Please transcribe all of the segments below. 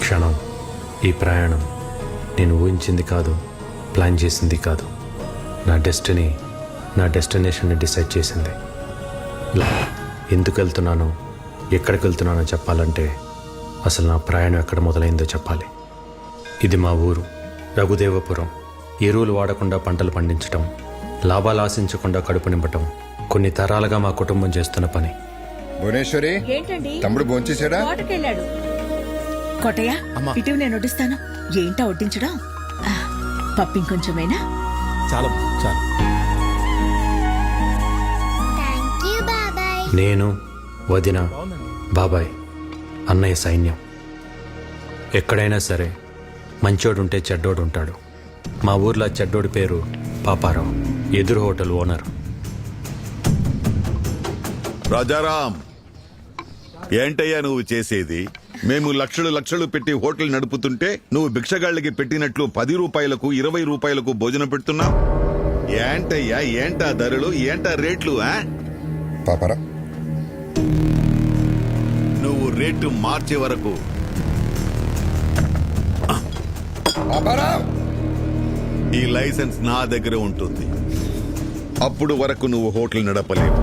క్షణం, ఈ ప్రయాణం నేను ఊహించింది కాదు, ప్లాన్ చేసింది కాదు. నా డెస్టినీ నా డెస్టినేషన్ని డిసైడ్ చేసింది. ఎందుకు వెళ్తున్నానో, ఎక్కడికి వెళ్తున్నానో చెప్పాలంటే అసలు నా ప్రయాణం ఎక్కడ మొదలైందో చెప్పాలి. ఇది మా ఊరు రఘుదేవపురం. ఎరువులు వాడకుండా పంటలు పండించటం, లాభాలు ఆశించకుండా కడుపు నింపటం కొన్ని తరాలుగా మా కుటుంబం చేస్తున్న పని. భువనేశ్వరి, ఏంటండి తమ్ముడు భోంచేశాడా? తోటకెళ్ళాడు. కోటయ్య, ఇటీవి నేను వడ్డిస్తాను. ఏంటా వడ్డించడం? పప్పు ఇంకొంచెమేనా? చాలా చాలా. నేను, వదిన, బాబాయ్, అన్నయ్య సైన్యం. ఎక్కడైనా సరే మంచోడుంటే చెడ్డోడు ఉంటాడు. మా ఊర్లో చెడ్డోడి పేరు పాపారావు, ఎదురు హోటల్ ఓనర్. రాజారాం, ఏంటయ్యా నువ్వు చేసేది? మేము లక్షలు లక్షలు పెట్టి హోటల్ నడుపుతుంటే నువ్వు భిక్షగాళ్ళకి పెట్టినట్లు 10 రూపాయలకు 20 రూపాయలకు భోజనం పెడుతున్నావు. ఏంటయ్యా, ఏంటా ధరలు, ఏంటా రేట్లు? పాపరా, నువ్వు రేటు మార్చే వరకు పాపరా, ఈ లైసెన్స్ నా దగ్గర ఉంటుంది. అప్పుడు వరకు నువ్వు హోటల్ నడపలేవు.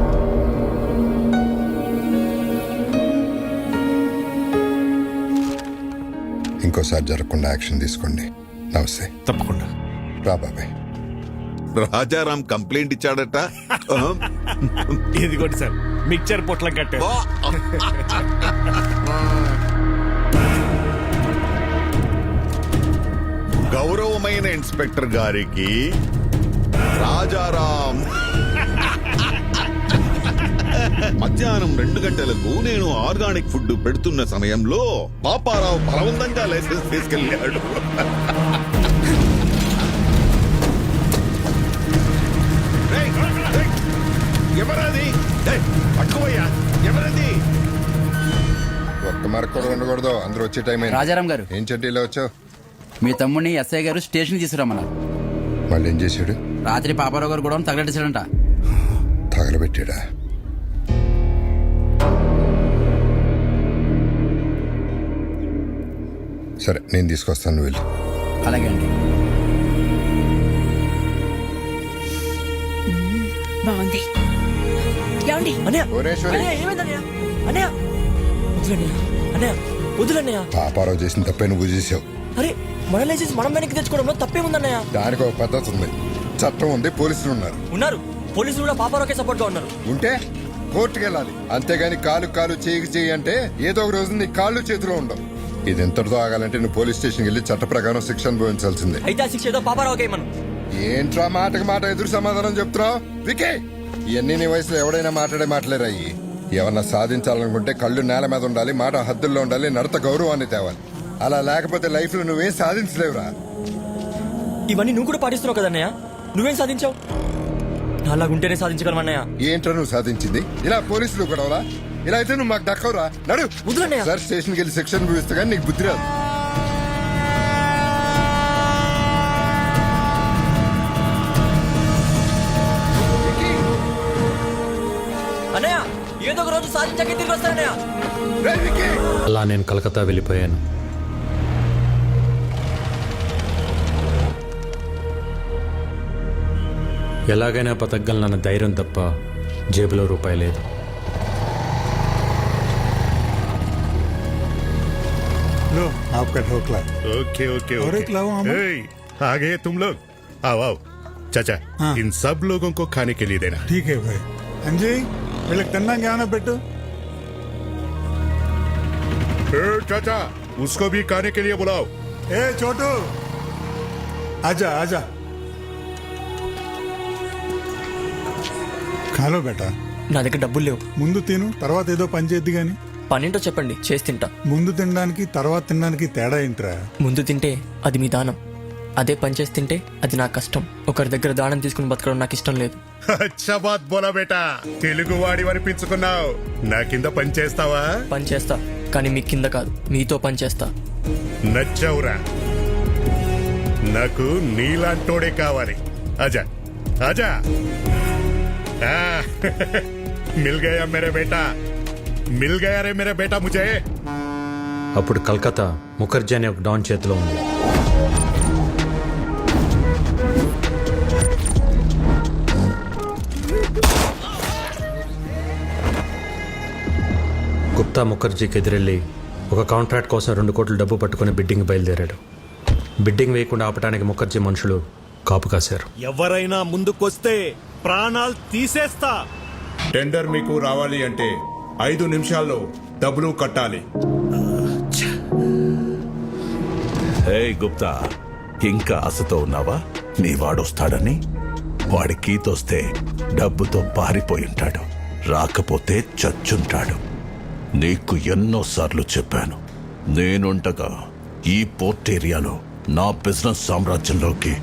ఇంకోసారి జరగకుండా యాక్షన్ తీసుకోండి. నమస్తే. తప్పకుండా. రా బాబాయ్. రాజారాం కంప్లైంట్ ఇచ్చాడట. ఇదిగోండి సార్, మిక్చర్ పొట్లం కట్టారు. గౌరవమైన ఇన్స్పెక్టర్ గారికి రాజారాం మధ్యాహ్నం 2 గంటలకు నేను ఆర్గానిక్ ఫుడ్ పెడుతున్న సమయంలో పాపారావు బలవంతంగా లైసెన్స్ తీసుకెళ్లాడు. ఎవరది? పట్టుకోయ్యా, ఎవరది? ఒక్క మరకు కూడా ఉండకూడదు. అందరూ వచ్చే టైం అయింది. రాజారాం గారు, ఏం చెడ్డీలో వచ్చావు? మీ తమ్ముడిని ఎస్ఐ గారు స్టేషన్ తీసుకురమ్మన్నారు. మళ్ళీ ఏం చేశాడు? రాత్రి పాపారావు గారు కూడా తగలెట్టేశాడంట. తగలబెట్టాడా? సరే, నేను తీసుకొస్తాను, నువ్వు వెళ్ళు. అలాగే అండి. బాగుంది. ఏమండి? భువనేశ్వరి, వదులన్నయ్య. పాపారావు చేసిన తప్పే నువ్వు చేసావు. అరే, మన లైసెన్స్ మనం వెనక్కి తెచ్చుకోవడంలో తప్పేముందన్నయ్య? దానికి ఒక పద్ధతి ఉంది, చట్టం ఉంది, పోలీసులు ఉన్నారు. పోలీసులు కూడా పాపారావుకే సపోర్ట్ గా ఉన్నారు. ఉంటే కోర్టుకు వెళ్ళాలి. అంతేగాని కాలు చేయి అంటే ఏదో ఒక రోజు నీ కాళ్ళు చేతిలో ఉండవు. ఇది ఎంతటితో ఆగాలంటే నువ్వు పోలీస్ స్టేషన్కి వెళ్ళి చట్ట ప్రకారం శిక్ష అనుభవించాల్సిందే. అయితే ఆ శిక్ష ఏదో పాపారావుకే మనం. ఏంట్రా మాటకి మాట ఎదురు సమాధానం చెప్తున్నావు? వికే, ఇవన్నీ నీ వయసులో ఎవడైనా మాట్లాడే మాటలేరాయి. ఏమన్నా సాధించాలనుకుంటే కళ్ళు నేల మీద ఉండాలి, మాట హద్దుల్లో ఉండాలి, నడత గౌరవాన్ని తేవాలి. అలా లేకపోతే లైఫ్ లో నువ్వేం సాధించలేవురా. ఇవన్నీ నువ్వు కూడా పాటిస్తున్నావు కదన్నయ్య. నువ్వేం సాధించావు? అలాగుంటేనే సాధించగలమన్నయ్య. ఏంట్రా నువ్వు సాధించింది? ఇలా పోలీసులు గొడవలా? ఇలా అయితే నువ్వు మాకు దక్కవురా. నడు వదులన్నయ్య. సార్, స్టేషన్కి వెళ్ళి శిక్ష అనుభవిస్తే కానీ నీకు బుద్ధి రాదు. అన్నయ్య, ఏదో ఒక రోజు సాధించాక తిరిగి వస్తానన్నయ్య. రేయ్ విక్కీ! అలా నేను కలకత్తా వెళ్ళిపోయాను. ఎలాగైనా బతకగలనన్న ధైర్యం తప్ప జేబులో రూపాయి లేదు. लो आपका ढोकला। ओके ओके और एक लाओ हम। आ गए तुम लोग? आओ आओ चाचा, हाँ। इन सब लोगों को खाने के लिए देना. ठीक है भाई. अंजी, వీళ్ళకి తిన్నాక ఏమైనా పెట్టు. चाचा, उसको भी खाने के लिए बुलाओ. ఏ చోటు, आजा आजा. ఖాలో బేటా. నా దగ్గర డబ్బులు లేవు. ముందు తిను, తర్వాత ఏదో పని చేద్ది గాని. పనేంటో చెప్పండి, చేసి తింటా. ముందు తినడానికి తర్వాత తినడానికి తేడా ఏంట్రా? ముందు తింటే అది మీ దానం, అదే పని చేసి తింటే అది నా కష్టం. ఒకరి దగ్గర దానం తీసుకుని బతకడం నాకు ఇష్టం లేదు. అచ్చా బాత్ బోలా బేటా, తెలుగు వాడి అనిపించుకున్నావు. నా కింద పని చేస్తావా? పని చేస్తా, కానీ మీ కింద కాదు, మీతో పని చేస్తా. నచ్చవురా, నాకు నీలాంటోడే కావాలి. ఆజా ఆజా. मिल गया मेरे बेटा, मिल गया रे मेरा बेटा मुझे. అప్పుడు కలకత్తా ముఖర్జీ అనే ఒక డాన్ చేతిలో ఉంది. గుప్తా ముఖర్జీకి ఎదురెళ్ళి ఒక కాంట్రాక్ట్ కోసం 2 కోట్ల డబ్బు పట్టుకుని బిడ్డింగ్ బయలుదేరాడు. బిడ్డింగ్ వేయకుండా ఆపడానికి ముఖర్జీ మనుషులు కాపు కాశారు. ఎవరైనా ముందుకొస్తే ప్రాణాలు తీసేస్తా. టెండర్ మీకు రావాలి అంటే 5 నిమిషాల్లో డబ్బులు కట్టాలి. హే గుప్తా, ఇంకా ఆశతో ఉన్నావా? నీ వాడొస్తాడని? వాడి కీతొస్తే డబ్బుతో పారిపోయి ఉంటాడు, రాకపోతే చచ్చుంటాడు. నీకు ఎన్నోసార్లు చెప్పాను, నేనుండగా ఈ పోర్ట్ ఏరియాలో నా బిజినెస్ సామ్రాజ్యంలోకి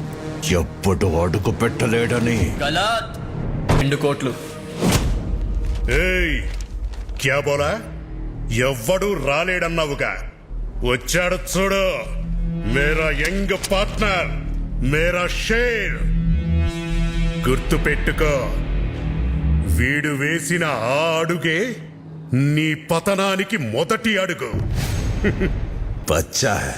ఎప్పుడు అడుగు పెట్టలేడని. 2 కోట్లు. ఏయ్, క్యా బోలా? ఎవ్వడు రాలేడన్నావుగా, వచ్చాడు చూడు. మేరా యంగ్ పార్ట్నర్, మేరా షేర్. గుర్తు పెట్టుకో, వీడు వేసిన ఆ అడుగే నీ పతనానికి మొదటి అడుగు. బచ్చా హై.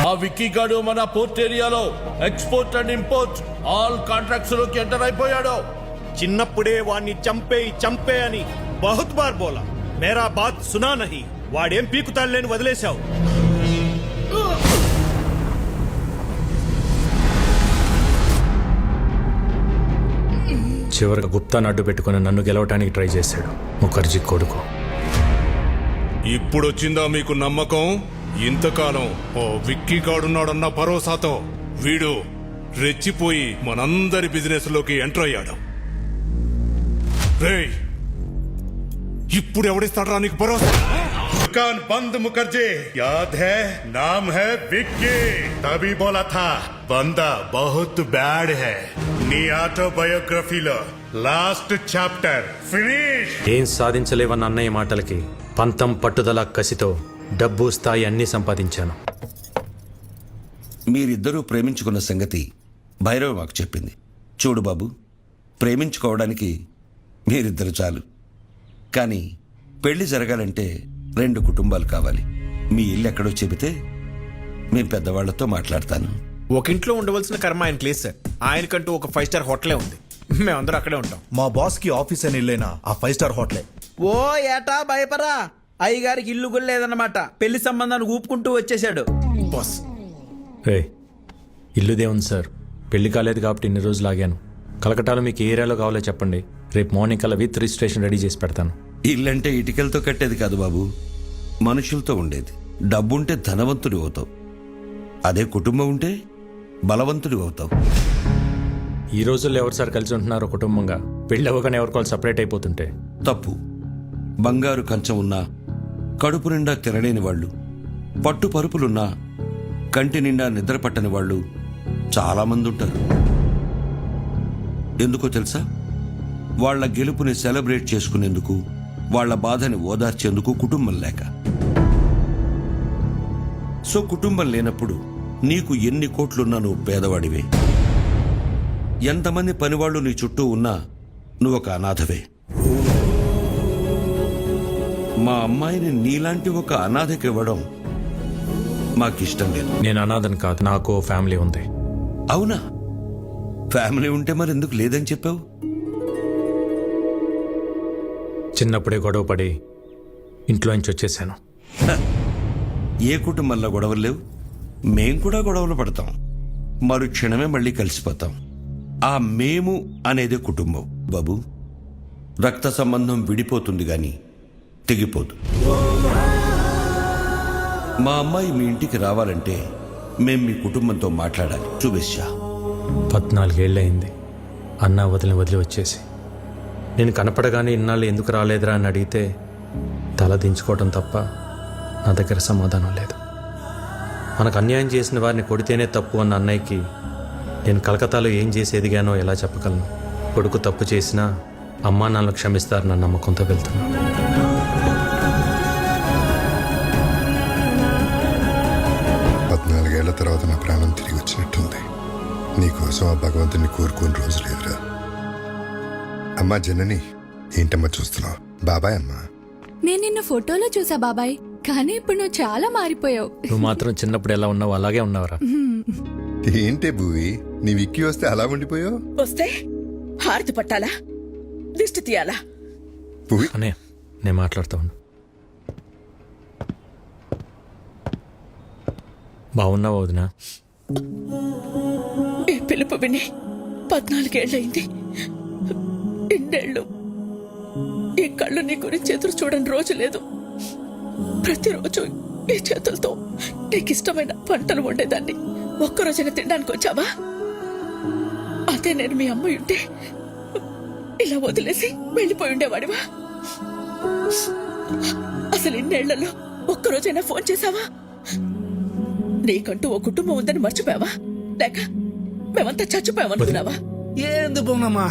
ఆ విక్కీ గాడు మన పోర్ట్ ఏరియాలో export and import all contracts లోకి ఎంటర్ అయిపోయాడు. చిన్నప్పుడే వాణ్ణి చంపే అని బహుత్ బార్ బోలా, మేరా బాత్ సునా నహీ. వాడేం పీకుతాడులేని వదిలేశావు. చివరికి గుప్తాను అడ్డు పెట్టుకుని నన్ను గెలవటానికి ట్రై చేశాడు ముఖర్జీ కొడుకు. ఇప్పుడొచ్చిందా మీకు నమ్మకం? ఇంతకాలం ఓ విక్కీ గాడున్నాడన్న భరోసాతో వీడు రెచ్చిపోయి మనందరి బిజినెస్ లోకి ఎంటర్ అయ్యాడు. రేయ్, ఇప్పుడు ఎవడిస్తాడ్రా నీకు భరోసా? దుకాన్ బంద్ ముఖర్జీ, యాద్ హై నామ్ హై విక్కీ. తभी बोला था बंदा बहुत बैड है. నీ ఆటోబయోగ్రఫీలో లాస్ట్ చాప్టర్ ఫినిష్. ఏం సాధించలేవన్న అన్నయ్య మాటలకి పంతం, పట్టుదల, కసితో డబ్బు, స్థాయి అన్నీ సంపాదించాను. మీరిద్దరూ ప్రేమించుకున్న సంగతి భైరవ్ మాకు చెప్పింది. చూడు బాబు, ప్రేమించుకోవడానికి మీరిద్దరు చాలు, కానీ పెళ్లి జరగాలంటే 2 కుటుంబాలు కావాలి. మీ ఇల్లు ఎక్కడో చెబితే మీ పెద్దవాళ్లతో మాట్లాడతాను. ఒక ఇంట్లో ఉండవలసిన కర్మ ఆయనకి లేదు సార్. ఆయనకంటూ ఒక 5 స్టార్ హోటలే ఉంది. మేమందరూ అక్కడే ఉంటాం. మా బాస్ కి ఆఫీస్ అని ఇల్లేనా ఆ 5 స్టార్ హోటలే. ఓ ఏటా భయపరా, అయ్యగారికి ఇల్లు కూడా లేదన్నమాట. పెళ్లి సంబంధాన్ని ఊపుకుంటూ వచ్చేసాడు. బాస్, ఇల్లుదే ఉంది సార్, పెళ్లి కాలేదు కాబట్టి ఇన్ని రోజులు ఆగాను. కలకటాలో మీకు ఏ ఏరియాలో కావాలో చెప్పండి, రేపు మార్నింగ్ కల్లా విత్ రిజిస్ట్రేషన్ రెడీ చేసి పెడతాను. ఇల్లంటే ఇటుకలతో కట్టేది కాదు బాబు, మనుషులతో ఉండేది. డబ్బుంటే ధనవంతుడి అవుతావు, అదే కుటుంబం ఉంటే బలవంతుడి అవుతావు. ఈ రోజుల్లో ఎవరు సార్ కలిసి ఉంటున్నారు కుటుంబంగా? పెళ్ళి అవ్వగానే ఎవరికోవాలి సపరేట్ అయిపోతుంటే తప్పు. బంగారు కంచం ఉన్నా కడుపు నిండా తినలేని వాళ్ళు, పట్టు పరుపులున్నా కంటి నిండా నిద్ర పట్టని వాళ్ళు చాలామంది ఉంటారు. ఎందుకో తెలుసా? వాళ్ల గెలుపుని సెలబ్రేట్ చేసుకునేందుకు, వాళ్ల బాధని ఓదార్చేందుకు కుటుంబం లేక. సో కుటుంబం లేనప్పుడు నీకు ఎన్ని కోట్లున్నా నువ్వు పేదవాడివే. ఎంతమంది పనివాళ్లు నీ చుట్టూ ఉన్నా నువ్వు ఒక అనాథవే. మా అమ్మాయిని నీలాంటి ఒక అనాథకి ఇవ్వడం మాకిష్టం లేదు. నేను అనాథని కాదు, నాకు ఫ్యామిలీ ఉంది. అవునా? ఫ్యామిలీ ఉంటే మరి ఎందుకు లేదని చెప్పావు? చిన్నప్పుడే గొడవ పడి ఇంట్లో నుంచి వచ్చేసాను. ఏ కుటుంబంలో గొడవలు లేవు? మేం కూడా గొడవలు పడతాం, మరు క్షణమే మళ్ళీ కలిసిపోతాం. ఆ మేము అనేదే కుటుంబం బాబు. రక్త సంబంధం విడిపోతుంది గాని తెగిపోదు. మా అమ్మాయి మీ ఇంటికి రావాలంటే మేం మీ కుటుంబంతో మాట్లాడాలి. చూపిస్తా. 14 ఏళ్ళయింది అన్న వదిలి వచ్చేసి. నేను కనపడగానే ఇన్నాళ్ళు ఎందుకు రాలేదురా అని అడిగితే తల దించుకోవటం తప్ప నా దగ్గర సమాధానం లేదు. మనకు అన్యాయం చేసిన వారిని కొడితేనే తప్పు అన్న అన్నయ్యకి నేను కలకత్తాలో ఏం చేసి ఎదిగానో ఎలా చెప్పగలను? కొడుకు తప్పు చేసినా అమ్మా నాన్నలు క్షమిస్తారన్న నమ్మకంతో వెళ్తున్నా. ఏళ్ల తర్వాత నా ప్రాణం తిరిగి వచ్చినట్టుంది. నీకోసం ఆ భగవంతుని కోరుకోని రోజు లేదురా. అమ్మా జనని, ఏంటమ్మా చూస్తున్నావు? బాబాయ్ అమ్మా. నేను నిన్న ఫోటోలో చూసా బాబాయ్, కానీ ఇప్పుడు నువ్వు చాలా మారిపోయావు. నువ్వు మాత్రం చిన్నప్పుడు ఎలా ఉన్నావు అలాగే ఉన్నావురా. ఏంటే భూవి, నీ విక్కీ వస్తే అలా ఉండిపోయావు? వస్తే హారతి పట్టాలా, దిష్టి తీయాలా? భూవి, అనే నేను మాట్లాడుతా ఉన్నా. బాగున్నావు వదినా? ఈ పిలుపు విని 14 ఏళ్ళయింది. ఇన్నేళ్ళు ఈ కళ్ళు నీ గురించి ఎదురు చూడని రోజు లేదు. ప్రతిరోజు ఈ చేతులతో నీకు ఇష్టమైన వంటలు వండేదాన్ని. ఒక్కరోజైనా తినడానికి వచ్చావా? అదే నేను మీ అమ్మ ఉంటే ఇలా వదిలేసి వెళ్ళిపోయి ఉండేవాడివా? అసలు ఇన్నేళ్లలో ఒక్కరోజైనా ఫోన్ చేశావా? నీకంటూ ఓ కుటుంబం ఉందని మర్చిపోయావా? లేక మేమంతా చచ్చిపోయామనుకున్నావా? ఏంది బొమ్మమ్మా,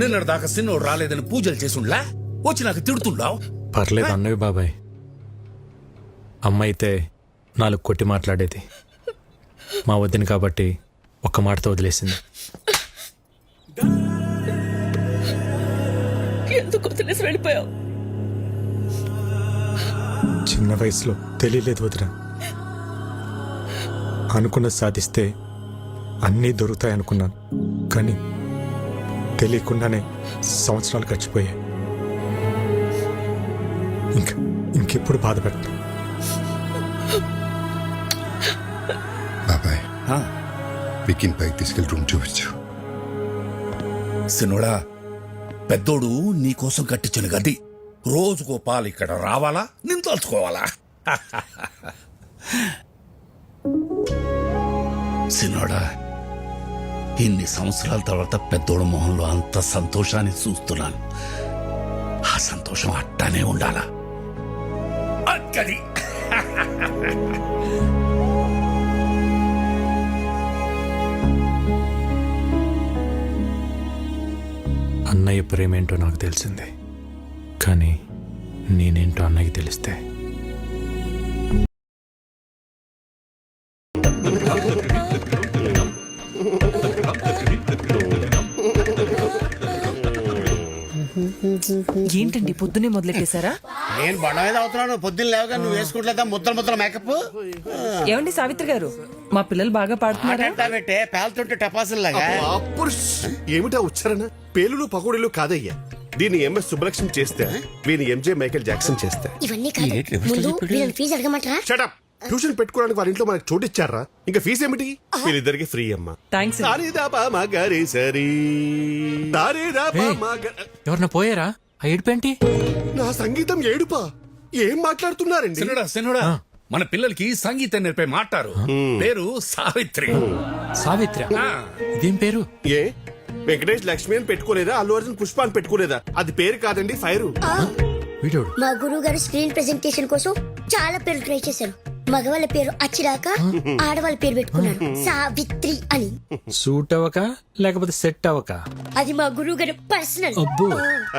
నిన్నటి దాకా సిన్నోడు రాలేదని పూజలు చేసుండ్లా వచ్చి నాకు తిడుతుండావు. పర్లేదు అన్నవి బాబాయ్. అమ్మ అయితే 4 కొట్టి మాట్లాడేది. మా వదిన కాబట్టి ఒక్క మాటతో వదిలేసింది. ఎందుకు వదిలేసి వెళ్ళిపోయావు? చిన్న వయసులో తెలియలేదు వదిన. అనుకున్నది సాధిస్తే అన్నీ దొరుకుతాయి అనుకున్నాను, కానీ తెలియకుండానే సంవత్సరాలు గడిచిపోయాయి. ఇంకెప్పుడు బాధపడతాను. బాబాయ్, విక్కీని పైకి తీసుకెళ్ళి రూమ్ చూపించు. సిన్నోడా, పెద్దోడు నీకోసం కట్టించిన గది రోజుకో పాలు ఇక్కడ రావాలా, నేను తలుచుకోవాలా? సిన్నోడా, ఇన్ని సంవత్సరాల తర్వాత పెద్దోడు మొహంలో అంత సంతోషాన్ని చూస్తున్నాను. ఆ సంతోషం అట్టానే ఉండాలా? అక్కడి అన్నయ్య ప్రేమేంటో నాకు తెలిసింది, కానీ నేనేంటో అన్నయ్యకి తెలిస్తే ఏంటండి పొద్దునే మొదలెట్టేశారా? నేను బండ మీద అవుతున్నాను. పొద్దున్న లేవగా నువ్వు వేసుకుంటలేదా ముద్దల మేకప్? ఏమండి సావిత్రి గారు, మా పిల్లలు బాగా పాడుతున్నారా? పెట్టే పేలుతుంటే టపాసుల్లాగా. ఏమిటా ఉచ్చారణ? పేలులు పకోడీలు కాదయ్యా. దీన్ని ఎంఎస్ సుబ్బలక్ష్మి చేస్తే, వీని ఎంజే మైకేల్ జాక్సన్ చేస్తే. ఇవన్నీ కాదు, ముందు వీళ్ళని ఫీజు అడగమంటారా? షటప్. ట్యూషన్ పెట్టుకోవడానికి వారి ఇంట్లో మనకు చోటు ఇచ్చారా? ఇంకా ఫీజు ఏమిటి? వీళ్ళిద్దరికి ఫ్రీ అమ్మా. థ్యాంక్స్. ఎవరన్నా పోయారా? ఆ ఏడుపేంటి? నా సంగీతం ఏడుపా? ఏం మాట్లాడుతున్నారండి? సిన్నోడా, మన పిల్లలకి సంగీతం నేర్పే మాటారు. పేరు సావిత్రి. సావిత్ర? ఇదేం పేరు? ఏ వెంకటేష్ లక్ష్మి అని పెట్టుకోలేదా? అల్లు అర్జున్ పుష్ప అని పెట్టుకోలేదా? అది పేరు కాదండి, ఫైరు. వీడోడు మా గురువు గారు స్క్రీన్ ప్రెజెంటేషన్ కోసం చాలా పేర్లు ట్రై చేశారు. మగవాళ్ళ పేరు అచ్చిరాక, ఆడవాళ్ళ పేరు పెట్టుకున్నారు సావిత్రి అని. సూట్ అవ్వక లేకపోతే సెట్ అవ్వక? అది మా గురువు గారు పర్సనల్. అబ్బో.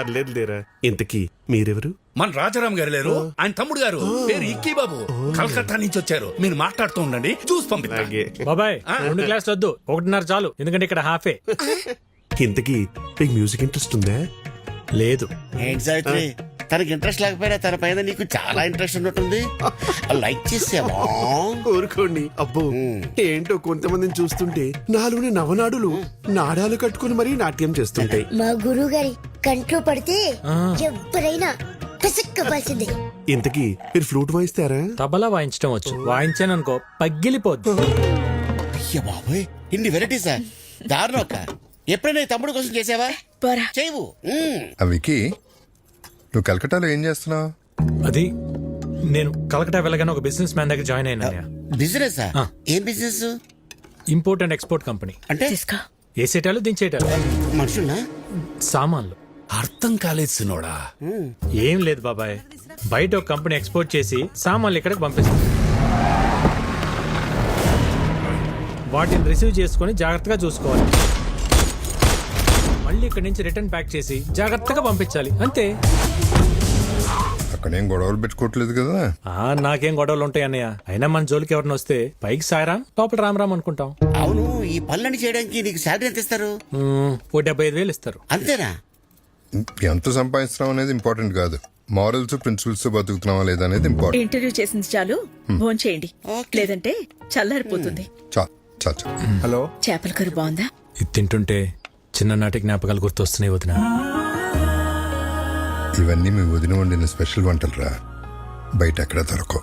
అర్లేదు లేరా. ఇంతకీ మీరెవరు? మన రాజారాం గారు లేరు, ఆయన తమ్ముడు గారు. పేరు ఇక్కీ బాబు. కలకత్తా నుంచి వచ్చారు. మీరు మాట్లాడుతూ ఉండండి, చూసి పంపిస్తా. బాబాయ్ 2 క్లాసులు వద్దు, 1.5 చాలు, ఎందుకంటే ఇక్కడ హాఫే. ఇంతకీ మీకు మ్యూజిక్ ఇంట్రెస్ట్ ఉందా? లేదు. ఏంటి సావిత్రి, తనకి ఇంట్రెస్ట్ లేకపోయినా తన పైన నీకు చాలా ఇంట్రెస్ట్ ఉన్నట్టుంది. లైక్ చేసావా? కోరుకోండి. అబ్బో, ఏంటో కొంతమందిని చూస్తుంటే నాలోని నవనాడులు నాడాలు కట్టుకుని మరీ నాట్యం చేస్తుంటాయి. మా గురువు గారి కంట్లో పడితే ఎవరైనా పిసక్కవలసిందే. ఇంతకీ మీరు ఫ్లూట్ వాయిస్తారా? తబలా వాయించడం వచ్చు, వాయించాననుకో పగిలిపోద్దు. అయ్య బాబోయ్, ఇన్ని వెరైటీసా? దారుణం. ఎప్పుడైనా ఈ తమ్ముడు కోసం చేసావా? చేయవు. విక్కీ, నువ్వు కలకటాలో ఏం చేస్తున్నావు? అది నేను కలకటా వెళ్ళగానే ఒక బిజినెస్ మ్యాన్ దగ్గర జాయిన్ అయినా. బిజినెస్? ఏం business? Import and export company. అంటే వేసేటాలు దించేటాలు. మనుషున్నా? సామాన్లు. అర్థం కాలేదు సిన్నోడా. ఏం లేదు బాబాయ్, బయట ఒక కంపెనీ ఎక్స్పోర్ట్ చేసి సామాన్లు ఇక్కడికి పంపిస్తుంది. వాటిని రిసీవ్ చేసుకుని జాగ్రత్తగా చూసుకోవాలి. మళ్ళీ ఇక్కడి నుంచి రిటర్న్ ప్యాక్ చేసి జాగ్రత్తగా పంపించాలి, అంతే. అక్కడేం గొడవలు పెట్టుకోవట్లేదు కదా. నాకేం గొడవలు ఉంటాయి అన్నయ్య. అయినా మన జోలికి ఎవరిని వస్తే పైకి సాయరాం లోపల రామ్ అనుకుంటాం. అవును, ఈ పనులన్నీ చేయడానికి నీకు శాలరీ ఎంత ఇస్తారు? ఓ 75,000 ఇస్తారు. అంతేనా? ఎంత సంపాదిస్తున్నాం అనేది ఇంపార్టెంట్ కాదు, మారల్స్ ప్రిన్సిపల్స్ బతుకుతున్నావా లేదా అనేది ఇంపార్టెంట్. ఇంటర్వ్యూ చేసింది చాలు, ఫోన్ చేయండి. లేదంటే చల్లారిపోతుంది. చా చా చా. హలో చేపల కర్రీ బాగుందా? ఇది తింటుంటే చిన్ననాటి జ్ఞాపకాలు గుర్తొస్తున్నాయి వదిన. ఇవన్నీ మీ వదిన వండిన స్పెషల్ వంటలు రా, బయట ఎక్కడ దొరకవు.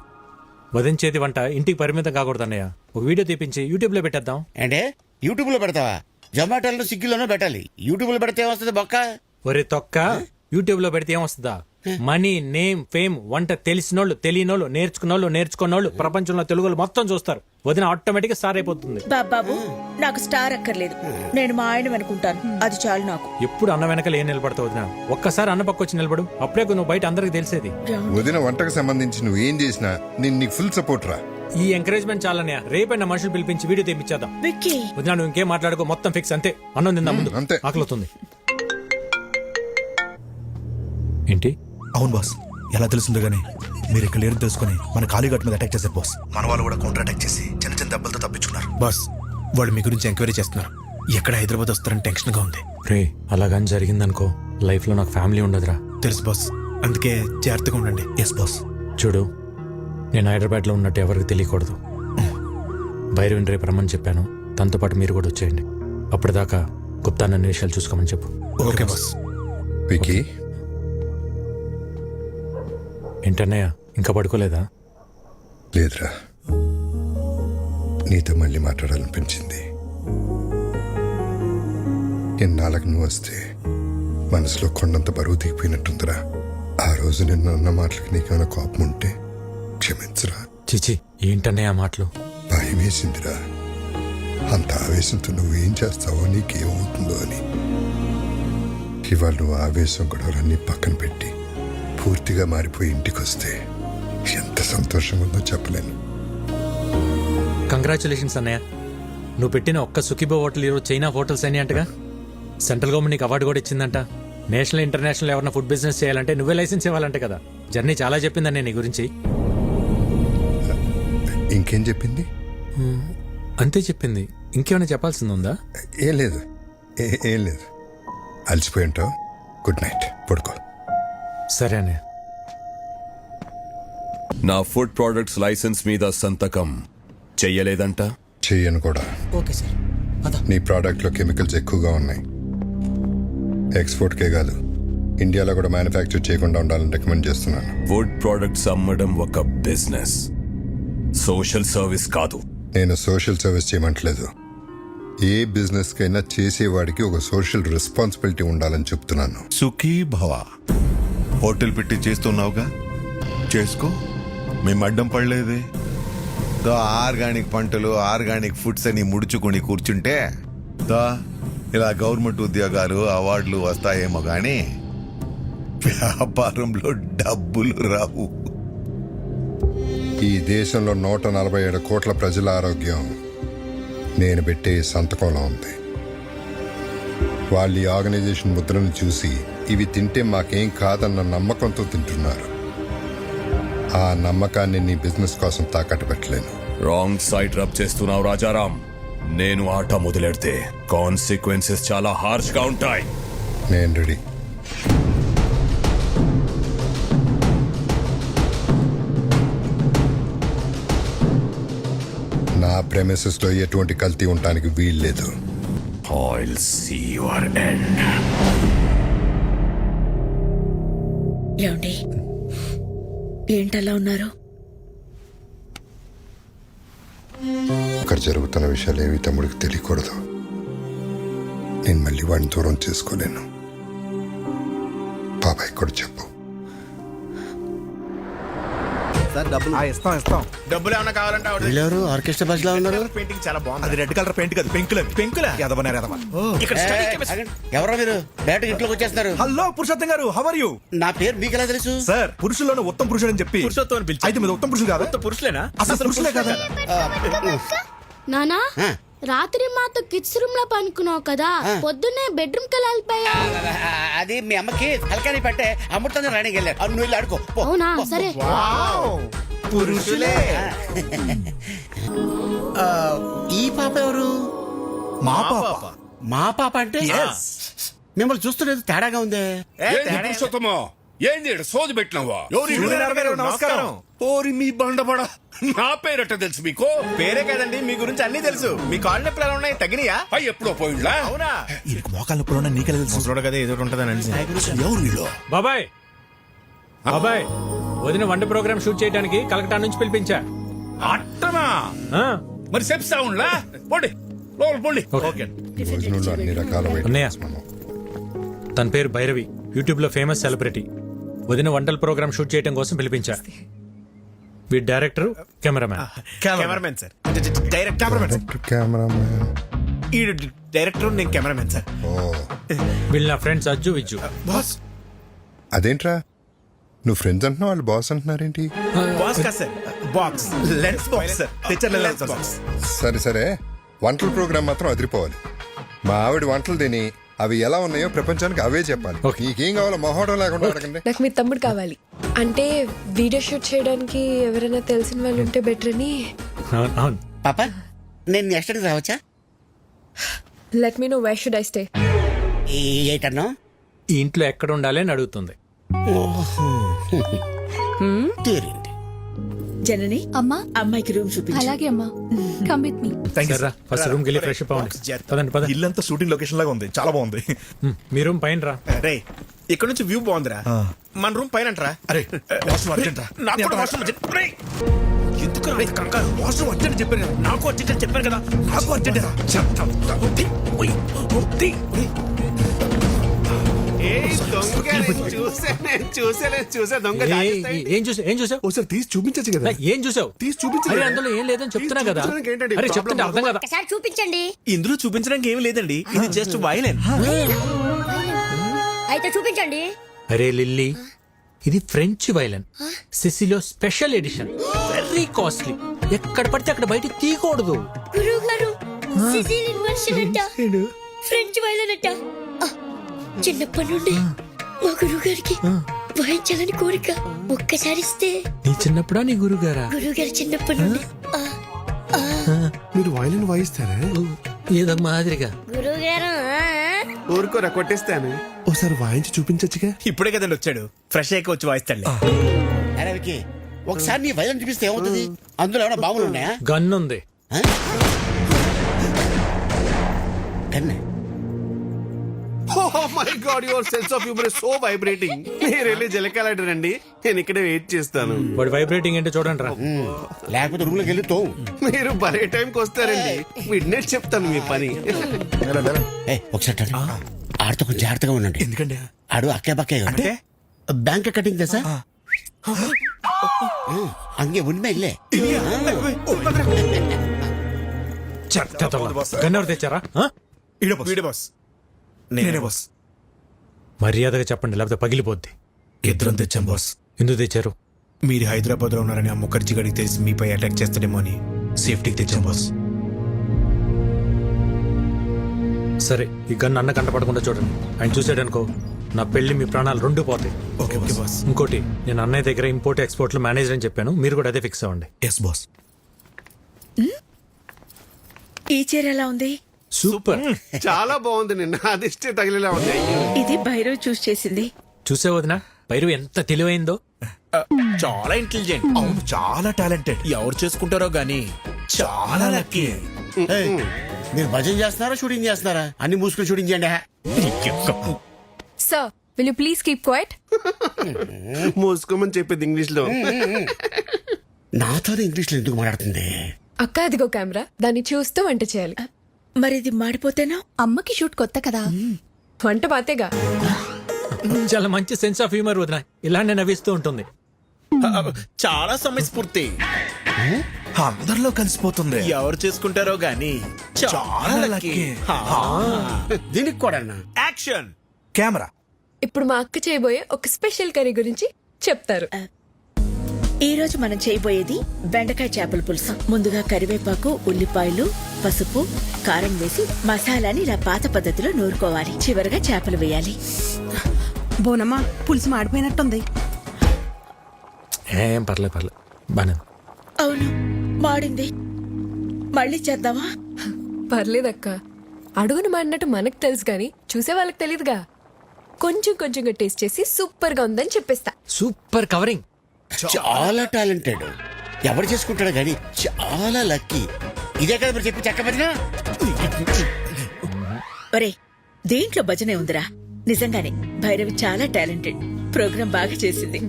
వదించేది వంట ఇంటికి పరిమితం కాకూడదు అన్నయ్య. ఒక వీడియో తీపించి యూట్యూబ్ లో పెట్టేద్దాం. అంటే యూట్యూబ్ లో పెడతావా? జొమాటోలో స్విగ్గీలోనో పెట్టాలి. యూట్యూబ్ లో పెడితే ఏమొస్తుంది బొక్క? ఒరే తొక్క, యూట్యూబ్ లో పెడితే ఏమొస్తుందా? మనీ, నేమ్, ఫేమ్, వంట తెలిసినోళ్ళు, తెలియనోళ్ళు, నేర్చుకున్నోళ్ళు ప్రపంచంలో తెలుగులు మొత్తం చూస్తారు. వదిన ఆటోమేటిక్ గా స్టార్ అయిపోతుంది. బాబాబు, నాకు స్టార్ అక్కర్లేదు. నేను మా ఆయన అనుకుంటాను, అది చాలు నాకు. ఎప్పుడు అన్న వెనకాల ఏం నిలబడతావు వదిన? ఒక్కసారి అన్న పక్క వచ్చి నిలబడు, అప్పుడే నువ్వు బయట అందరికి తెలిసేది. వదిన వంటకు సంబంధించి నువ్వు ఏం చేసినా నేను నీకు ఫుల్ సపోర్ట్ రా. ఈ ఎంకరేజ్మెంట్ చాలనే. రేపైనా మనుషులు పిలిపించి వీడియో తెప్పించేద్దాం. విక్కీ, వదిన నువ్వు ఇంకేం మాట్లాడుకో, మొత్తం ఫిక్స్. అంతే, అన్నం తిందా ముందు, అంతే. ఆకలిస్తుంది. ఏంటి? అవును బాస్, ఎలా తెలుస్తుందో గానీ మీరు ఇక్కడ లేరు తెలుసుకుని మన కాళీఘాట్ మీద అటాక్ చేశారు బాస్. మన వాళ్ళు కూడా కౌంటర్ అటాక్ చేసి చిన్న చిన్న దెబ్బలతో తప్పించుకున్నారు బాస్. వాళ్ళు మీ గురించి ఎంక్వైరీ చేస్తున్నారు. ఎక్కడ హైదరాబాద్ వస్తారని టెన్షన్ గా ఉంది. రే, అలాగని జరిగిందనుకో, లైఫ్ లో నాకు ఫ్యామిలీ ఉండదురా. తెలుసు బాస్, అందుకే జాగ్రత్తగా ఉండండి. Yes boss. చూడు, నేను హైదరాబాద్ లో ఉన్నట్టు ఎవరికి తెలియకూడదు. భైరవిని రేపు రమ్మని చెప్పాను. తనతో పాటు మీరు కూడా వచ్చేయండి. అప్పటిదాకా గుప్తా నన్ను విషయాలు చూసుకోమని చెప్పు. Okay boss. వికీ, ఏంటన్నయ్య, ఇంకా పడుకోలేదా? లేదురా, నీతో మళ్ళీ మాట్లాడాలనిపించింది. ఎన్నాళ్ళకి నువ్వు వస్తే మనసులో కొండంత బరువు దిగిపోయినట్టుందిరా. ఆ రోజు నిన్న అన్న మాటలకి నీకేమైనా కోపం ఉంటే క్షమించరా. చిచి, ఏంటన్నయ్య ఆ మాటలు? భయం వేసిందిరా, అంత ఆవేశంతో నువ్వేం చేస్తావో, నీకేమవుతుందో అని. ఇవాళ నువ్వు ఆవేశం గొడవలన్నీ పక్కన పెట్టి పూర్తిగా మారిపోయి ఇంటికి వస్తే ఎంత సంతోషంగా ఉందో చెప్పలేను. కంగ్రాచులేషన్స్ అన్నయ్య. నువ్వు పెట్టిన ఒక్క సుఖీబో హోటల్ ఈరోజు చైనా హోటల్స్ అని అంటగా. సెంట్రల్ గవర్నమెంట్ నీకు అవార్డు కూడా ఇచ్చిందంట. నేషనల్ ఇంటర్నేషనల్ ఎవరైనా ఫుడ్ బిజినెస్ చేయాలంటే నువ్వే లైసెన్స్ ఇవ్వాలంటే కదా. జర్నీ చాలా చెప్పిందన్న నీ గురించి. ఇంకేం చెప్పింది? అంతే చెప్పింది. ఇంకేమైనా చెప్పాల్సింది ఉందా? ఏం లేదు, ఏం లేదు. అలసిపోయి ఉంటావు. గుడ్ నైట్, పడుకో. సరే అన్నయ్య. నా ఫుడ్ ప్రొడక్ట్స్ లైసెన్స్ మీద సంతకం చెయ్యలేదంట. చెయ్యను కూడా. Okay sir. నీ ప్రోడక్ట్లో కెమికల్స్ ఎక్కువగా ఉన్నాయి. ఎక్స్పోర్ట్కే కాదు, ఇండియాలో కూడా మ్యానుఫ్యాక్చర్ చేయకుండా ఉండాలని రికమెండ్ చేస్తున్నాను. ఫుడ్ ప్రొడక్ట్స్ అమ్మడం ఒక బిజినెస్, సోషల్ సర్వీస్ కాదు. నేను సోషల్ సర్వీస్ చేయమంటలేదు. ఏ బిజినెస్ కైనా చేసేవాడికి ఒక సోషల్ రెస్పాన్సిబిలిటీ ఉండాలని చెప్తున్నాను. సుఖీ భవ. హోటల్ పెట్టి చేస్తున్నావుగా, చేసుకో. మేము అడ్డం పడలేదే. ఆర్గానిక్ పంటలు, ఆర్గానిక్ ఫుడ్స్ అని ముడుచుకొని కూర్చుంటే ఇలా గవర్నమెంట్ ఉద్యోగాలు, అవార్డులు వస్తాయేమో కానీ వ్యాపారంలో డబ్బులు రావు. ఈ దేశంలో 147 కోట్ల ప్రజల ఆరోగ్యం నేను పెట్టే సంతకంలో ఉంది. వాళ్ళు ఈ ఆర్గనైజేషన్ ముద్రను చూసి ఇవి తింటే మాకేం కాదన్న నమ్మకంతో తింటున్నారు. ఆ నమ్మకాన్ని నీ బిజినెస్ కోసం తాకట్టు పెట్టలేను. రాంగ్ సైడ్ రబ్ చేస్తున్నావు రాజారాం. నేను ఆట మొదలెడితే కాన్సిక్వెన్సెస్ చాలా హార్ష్ గా ఉంటాయి. నేను రెడీ. నా ప్రెమిసెస్ లో ఎటువంటి కల్తీ ఉండటానికి వీల్లేదు. I'll see your end. ఏమండి, ఏంటలా ఉన్నారు? ఇక్కడ జరుగుతున్న విషయాలు ఏవి తమ్ముడికి తెలియకూడదు. నేను మళ్ళీ వాడిని దూరం చేసుకోలేను. బాబాయ్ కూడా చెప్పు. డబ్బులు ఏమన్నా కావాలంటే ఆర్కెస్ట్రా బస్ లో ఉన్నారు. పెయింటింగ్ చాలా బాగుంది. అది రెడ్ కలర్ పెయింట్ కదా, పెంకుల ఎవరో మీరు డైరెక్ట్ ఇంట్లోకి వచ్చేస్తున్నారు. హలో పురుషోత్తం గారు, హౌ ఆర్ యు? నా పేరు మీకు ఎలా తెలుసు? సార్, పురుషుల్లోనే ఉత్తమ పురుషుడు అని చెప్పి పురుషోత్తం అని పిలిచి. అయితే మీరు ఉత్తమ పురుషుడు కాదా? పురుషులేనా? అసలు పురుషులే కదా? నానా రాత్రి మాతో కిడ్స్ రూమ్ లో పనుకున్నావు కదా పొద్దున్నే బెడ్రూమ్ కి వెళ్ళిపోయా. అది మీ అమ్మకి తలకాని పట్టే అమృతంగా రాణికి వెళ్ళారు. నువ్వు వెళ్ళి ఆడుకో పో. అవునా సరే. పురుషులే. ఈ పాప ఎవరు? మా పాప. మా పాప అంటే మిమ్మల్ని చూస్తున్నది తేడాగా ఉందే. పురుషోత్తమో ఏంది ఈడ సోది పెట్టినావా? నమస్కారం. ఓరి మీ బండబడ, నా పేరట తెలుసు మీకు? పేరే కదండి, మీ గురించి అన్ని తెలుసు. మీ కాళ్ళు నొప్పులు ఎలా ఉన్నాయి, తగ్గినాయా? అయ్యి ఎప్పుడో పోయిండ్లా? అవునా? ఈయనకు మోకాళ్ళ నొప్పులు ఉన్నాయి, నీకెలా తెలుసు? ముసలోడు కదా ఏదో ఉంటుందని. ఎవరు వీళ్ళు? బాబాయ్ బాబాయ్ వదిన వంట ప్రోగ్రామ్ షూట్ చేయడానికి కలకటా నుంచి పిలిపించా. అట్టనా? ఆ, మరి చెప్తా ఉండ్లా? పోండి లోపల పోండి. ఓకే. భోజనంలో అన్ని రకాల అన్నయ్య. ఐటమ్స్ మనం. తన పేరు భైరవి, యూట్యూబ్ లో ఫేమస్ సెలబ్రిటీ. వదిన వంటల ప్రోగ్రామ్ షూట్ చేయడం కోసం పిలిపించా. వీడి director, cameraman. Cameramen sir. Direct cameramen sir. Cameraman. ఈ డైరెక్టర్, నేను కెమెరామెన్ సార్. ఓ వీళ్ళు నా ఫ్రెండ్స్ అజ్జు విజ్జు. బాస్. అదేంట్రా నువ్వు ఫ్రెండ్స్ అంటున్నావు వాళ్ళు బాస్ అంటున్నారేంటి? బాస్ కా sir? Box lens box sir. Teacher lens box. సరే సరే, వంటల ప్రోగ్రామ్ మాత్రం అదిరిపోవాలి. మా ఆవిడ వంటలు తిని అవి ఎలా ఉన్నాయో ప్రపంచానికి అవే చెప్పాలి. నీకేం కావాలో మొహోటం లేకుండా అడగండి. నాకు మీ తమ్ముడు కావాలి. అంటే వీడియో షూట్ చేయడానికి ఎవరైనా తెలిసిన వాళ్ళు ఉంటే బెటర్ అని. అవును. పాప నేను నెక్స్ట్ అడిగి రావచ్చా? Let me know where should I stay. ఏటన్నా? ఈ ఇంట్లో ఎక్కడ ఉండాలి అని అడుగుతుంది. జనని అమ్మా అమ్మాయికి రూమ్ చూపించు. అలాగే అమ్మా. Come with me. సరేరా, ఫస్ట్ రూమ్ కెళ్ళి ఫ్రెష్ అప్ అవ్వండి. పదండి పద. ఇల్లంతా షూటింగ్ లొకేషన్ లాగా ఉంది, చాలా బాగుంది. మీ రూమ్ పైన రా. రే, ఇక్కడ నుంచి వ్యూ బాగుందిరా. మన రూమ్ పైన అంటరా? అరే వాష్రూమ్ అర్జెంట్ రా. నాకు కూడా వాష్రూమ్ అర్జెంట్. రే, ఎందుకు రా కంగారు? వాష్రూమ్ అర్జెంట్ చెప్పారు కదా. నాకు అర్జెంట్ చెప్పారు కదా. నాకు అర్జెంట్ రా. చూసా దొంగ. ఏం చూసావు? ఒకసారి తీసి చూపించచ్చు కదా. ఏం చూసావు? తీసి చూపించు. అరే అందులో ఏం లేదని చెప్తున్నా కదా. ఏంటండి అరే చెప్తుంటే అర్థం కదా. ఒకసారి చూపించండి. ఇందులో చూపించడానికి ఏమి లేదండి, ఇది జస్ట్ వైలెన్. అయితే చూపించండి. అరే లిల్లీ, ఇది ఫ్రెంచ్ వైలన్, సిసిలో స్పెషల్ ఎడిషన్, వెరీ కాస్ట్లీ. ఎక్కడ పడితే అక్కడ బయటికి తీయకూడదు. గురువు గారు సిసిలియన్ వర్షన్ అంట, ఫ్రెంచ్ వైలన్ అంట. చిన్నప్పటి నుండి మా గురువు గారికి వాయించాలని కోరిక. ఒక్కసారి ఇస్తే. నీ చిన్నప్పుడా నీ గురుగారా? గురువు గారు చిన్నప్పటి నుండి. మీరు వైలెన్ వాయిస్తారా? ఏదో మాదిరిగా. గురువు గారు ఊరుకోరా, కొట్టేస్తాను. ఒకసారి వాయించి చూపించచ్చుగా. ఇప్పుడే కదండి వచ్చాడు, ఫ్రెష్ అయ్యాక వచ్చి వాయిస్తాడు. అరే వికీ, ఒకసారి నీ వైద్యం చూపిస్తే ఏమవుతుంది? అందులో ఏమైనా బాంబులు ఉన్నాయా? గన్ ఉంది. కన్నా my God, your sense of humour is so vibrating. మీరు వెళ్ళి జలకాలండి, నేను ఇక్కడే వెయిట్ చేస్తాను. వాడు వైబ్రేటింగ్ ఏంటో చూడండి రా. లేకపోతే రూమ్ లోకి వెళ్ళి తోవు. మీరు భలే టైంకి వస్తారండి. మిడ్నైట్ చెప్తాను మీ పని. ఒకసారి ఆడితో కొంచెం జాగ్రత్తగా ఉండండి. ఎందుకండి? ఆడు అక్కే పక్కే అంటే బ్యాంక్ కటింగ్ తెసా అంగే ఉన్మే ఇల్లే. గన్ ఎవరు తెచ్చారా? వీడే బాస్. నేనే బాస్. మర్యాదగా చెప్పండి, లేకపోతే పగిలిపోద్ది. ఇద్దరం తెచ్చాం బాస్. ఎందుకు తెచ్చారు? మీరు హైదరాబాద్ లో ఉన్నారని ఆ ముఖర్జీ గడికి తెలిసి మీపై అటాక్ చేస్తాడేమో అని సేఫ్టీకి తెచ్చాం బాస్. సరే, ఈ గన్ అన్న కంటపడకుండా చూడండి. ఆయన చూసాడనుకో, నా పెళ్లి మీ ప్రాణాలు రెండు పోతాయి. Okay boss. ఇంకోటి, నేను అన్నయ్య దగ్గర ఇంపోర్ట్ ఎక్స్పోర్ట్ లో మేనేజర్ అని చెప్పాను, మీరు కూడా అదే ఫిక్స్ అవ్వండి. Yes boss. ఈ చీర ఎలా ఉంది? సూపర్. చాలా బాగుంది. నిన్న అదిష్టే తగిలేలా ఉంది. ఇది భైరవ్ చూస్ చేసింది. చూసే వదినా, పైరు ఎంత తెలివైందో. చాలా ఇంటెలిజెంట్. అవును, చాలా టాలెంటెడ్. ఎవరు చేసుకుంటారో గానీ చాలా లక్కీ. మీరు భజన చేస్తున్నారా, షూటింగ్ చేస్తున్నారా? అన్ని మూసుకుని షూటింగ్ చేయండి. Sir, will you please keep quiet? మూసుకోమని చెప్పింది ఇంగ్లీష్ లో. నాతో ఇంగ్లీష్ లో ఎందుకు మాట్లాడుతుంది? అక్క, అదిగో కెమెరా, దాన్ని చూస్తూ వంట చేయాలి. మరి ఇది మాడిపోతేనా? అమ్మకి షూట్ కొత్త కదా, వంట పాతేగా. చాలా మంచి సెన్స్ ఆఫ్ హ్యూమర్ వదినా, ఇలానే నవ్విస్తూ ఉంటుంది. చాలా సమయస్ఫూర్తి. అందరిలో కలిసిపోతుంది. ఎవరు చేసుకుంటారో గానీ చాలా లక్కీ. దీనికి కూడా యాక్షన్ కెమెరా. ఇప్పుడు మా అక్క చేయబోయే ఒక స్పెషల్ కర్రీ గురించి చెప్తారు. ఈ రోజు మనం చేయబోయేది బెండకాయ చేపల పులుసు. ముందుగా కరివేపాకు, ఉల్లిపాయలు, పసుపు కారం వేసి మసాలాని ఇలా పాత పద్ధతిలో నూరుకోవాలి. చివరగా చేపలు వేయాలి. బోనమ్మా పులుసు మాడిపోయినట్టుంది. ఏం పర్లేదు బానే. అవును, మాడింది. మళ్ళీ చేద్దామా? పర్లేదక్క, అడుగును మాడినట్టు మనకు తెలుసు కానీ చూసే వాళ్ళకి తెలియదుగా. కొంచెం కొంచెంగా టేస్ట్ చేసి సూపర్ గా ఉందని చెప్పేస్తా. Super covering. చాలా టాలెంటెడ్. ఎవరు చేసుకుంటాడు కానీ చాలా లక్కీ. ఇదే కదా మీరు చెప్పి చెక్క భజన. ఒరే, దీంట్లో భజనే ఉందిరా. నిజంగానే భైరవి చాలా టాలెంటెడ్. ప్రోగ్రాం బాగా చేసింది.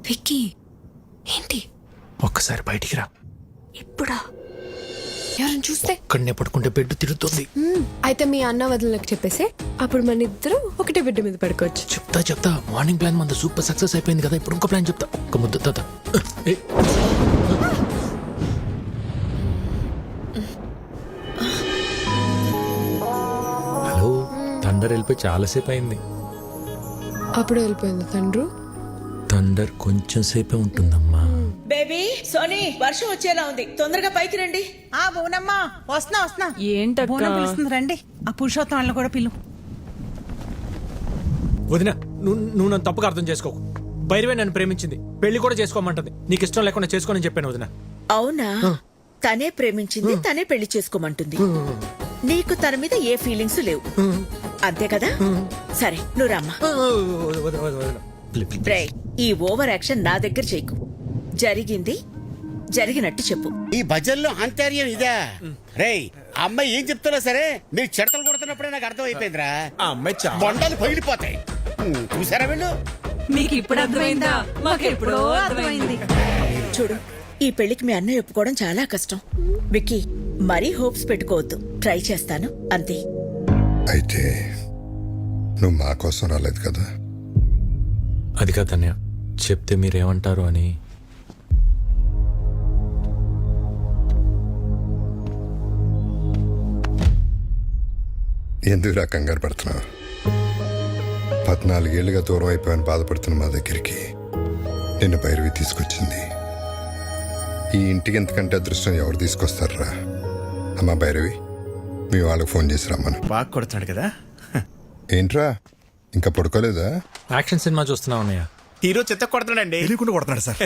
విక్కీ, ఏంటి ఒక్కసారి బయటికి రా. ఇప్పుడా? ఎవరైనా చూస్తే? ఇక్కడనే పడుకుంటే బెడ్ తిరుగుతుంది. అయితే మీ అన్న వదినలకు చెప్పేసి అప్పుడు మన ఇద్దరు ఒకటే బిడ్డ మీద పడుకోవచ్చు. చెప్తా. మార్నింగ్ ప్లాన్ మన సూపర్ సక్సెస్ అయిపోయింది కదా. ఇప్పుడు ఇంకో ప్లాన్ చెప్తా. ఒక ముద్దు తాత. హలో, థండర్ వెళ్ళిపోయి చాలాసేపు అయింది. అప్పుడు వెళ్ళిపోయింది తండ్రు. థండర్ కొంచెం సేపే ఉంటుందమ్మా. బేబీ, సోనీ, వర్షం వచ్చేలా ఉంది. తొందరగా పైకి రండి. ఆ బోనమ్మా వస్తున్నా. ఏంటక్క? బోనం పిలుస్తుంది, రండి. ఆ పురుషోత్తం వాళ్ళని కూడా పిలు. వదిన, నువ్వు నన్ను తప్పుగా అర్థం చేసుకోకు. భైరవే నన్ను ప్రేమించింది. పెళ్లి కూడా చేసుకోమంటుంది. నీకు ఇష్టం లేకుండా చేసుకోనని చెప్పాను వదిన. అవునా? తనే ప్రేమించింది, తనే పెళ్లి చేసుకోమంటుంది. నీకు తన మీద ఏ ఫీలింగ్స్ లేవు, అంతే కదా? సరే, నువ్వు రమ్మా. రే, ఈ ఓవర్ యాక్షన్ నా దగ్గర చేయకు. జరిగింది జరిగినట్టు చెప్పు. ఈ భజనలో ఆంతర్యం ఇదా? రేయ్, అమ్మాయి ఏం చెప్తున్నా సరే మీరు చెడతలు కొడుతున్నప్పుడే నాకు అర్థం అయిపోయిందిరా. బొండాలు పగిలిపోతాయి. చూసారా వీళ్ళు? మీకు ఇప్పుడు అర్థమైందా? మాకు ఎప్పుడో అర్థమైంది. చూడు, ఈ పెళ్లికి మీ అన్నయ్య ఒప్పుకోవడం చాలా కష్టం. విక్కీ, మరీ హోప్స్ పెట్టుకోవద్దు. ట్రై చేస్తాను, అంతే. అయితే నువ్వు మా కోసం రాలేదు కదా? అది కాదన్నయ్య, చెప్తే మీరేమంటారు అని. ఎందుకు కంగారు పడుతున్నావు? 14 ఏళ్లుగా దూరం అయిపోయాను బాధపడుతున్న మా దగ్గరికి నిన్ను భైరవి తీసుకొచ్చింది. ఈ ఇంటికి ఎంతకంటే అదృష్టం ఎవరు తీసుకొస్తారా? అమ్మా భైరవి, మీ వాళ్ళకి ఫోన్ చేసి రమ్మను. బాగా కొడుతున్నాడు కదా. ఏంట్రా, ఇంకా పడుకోలేదా? యాక్షన్ సినిమా చూస్తున్నావు అన్నయ్య. హీరో చెత్త కొడుతున్నాడండి. తెలియకుండా కొడుతున్నాడు సార్.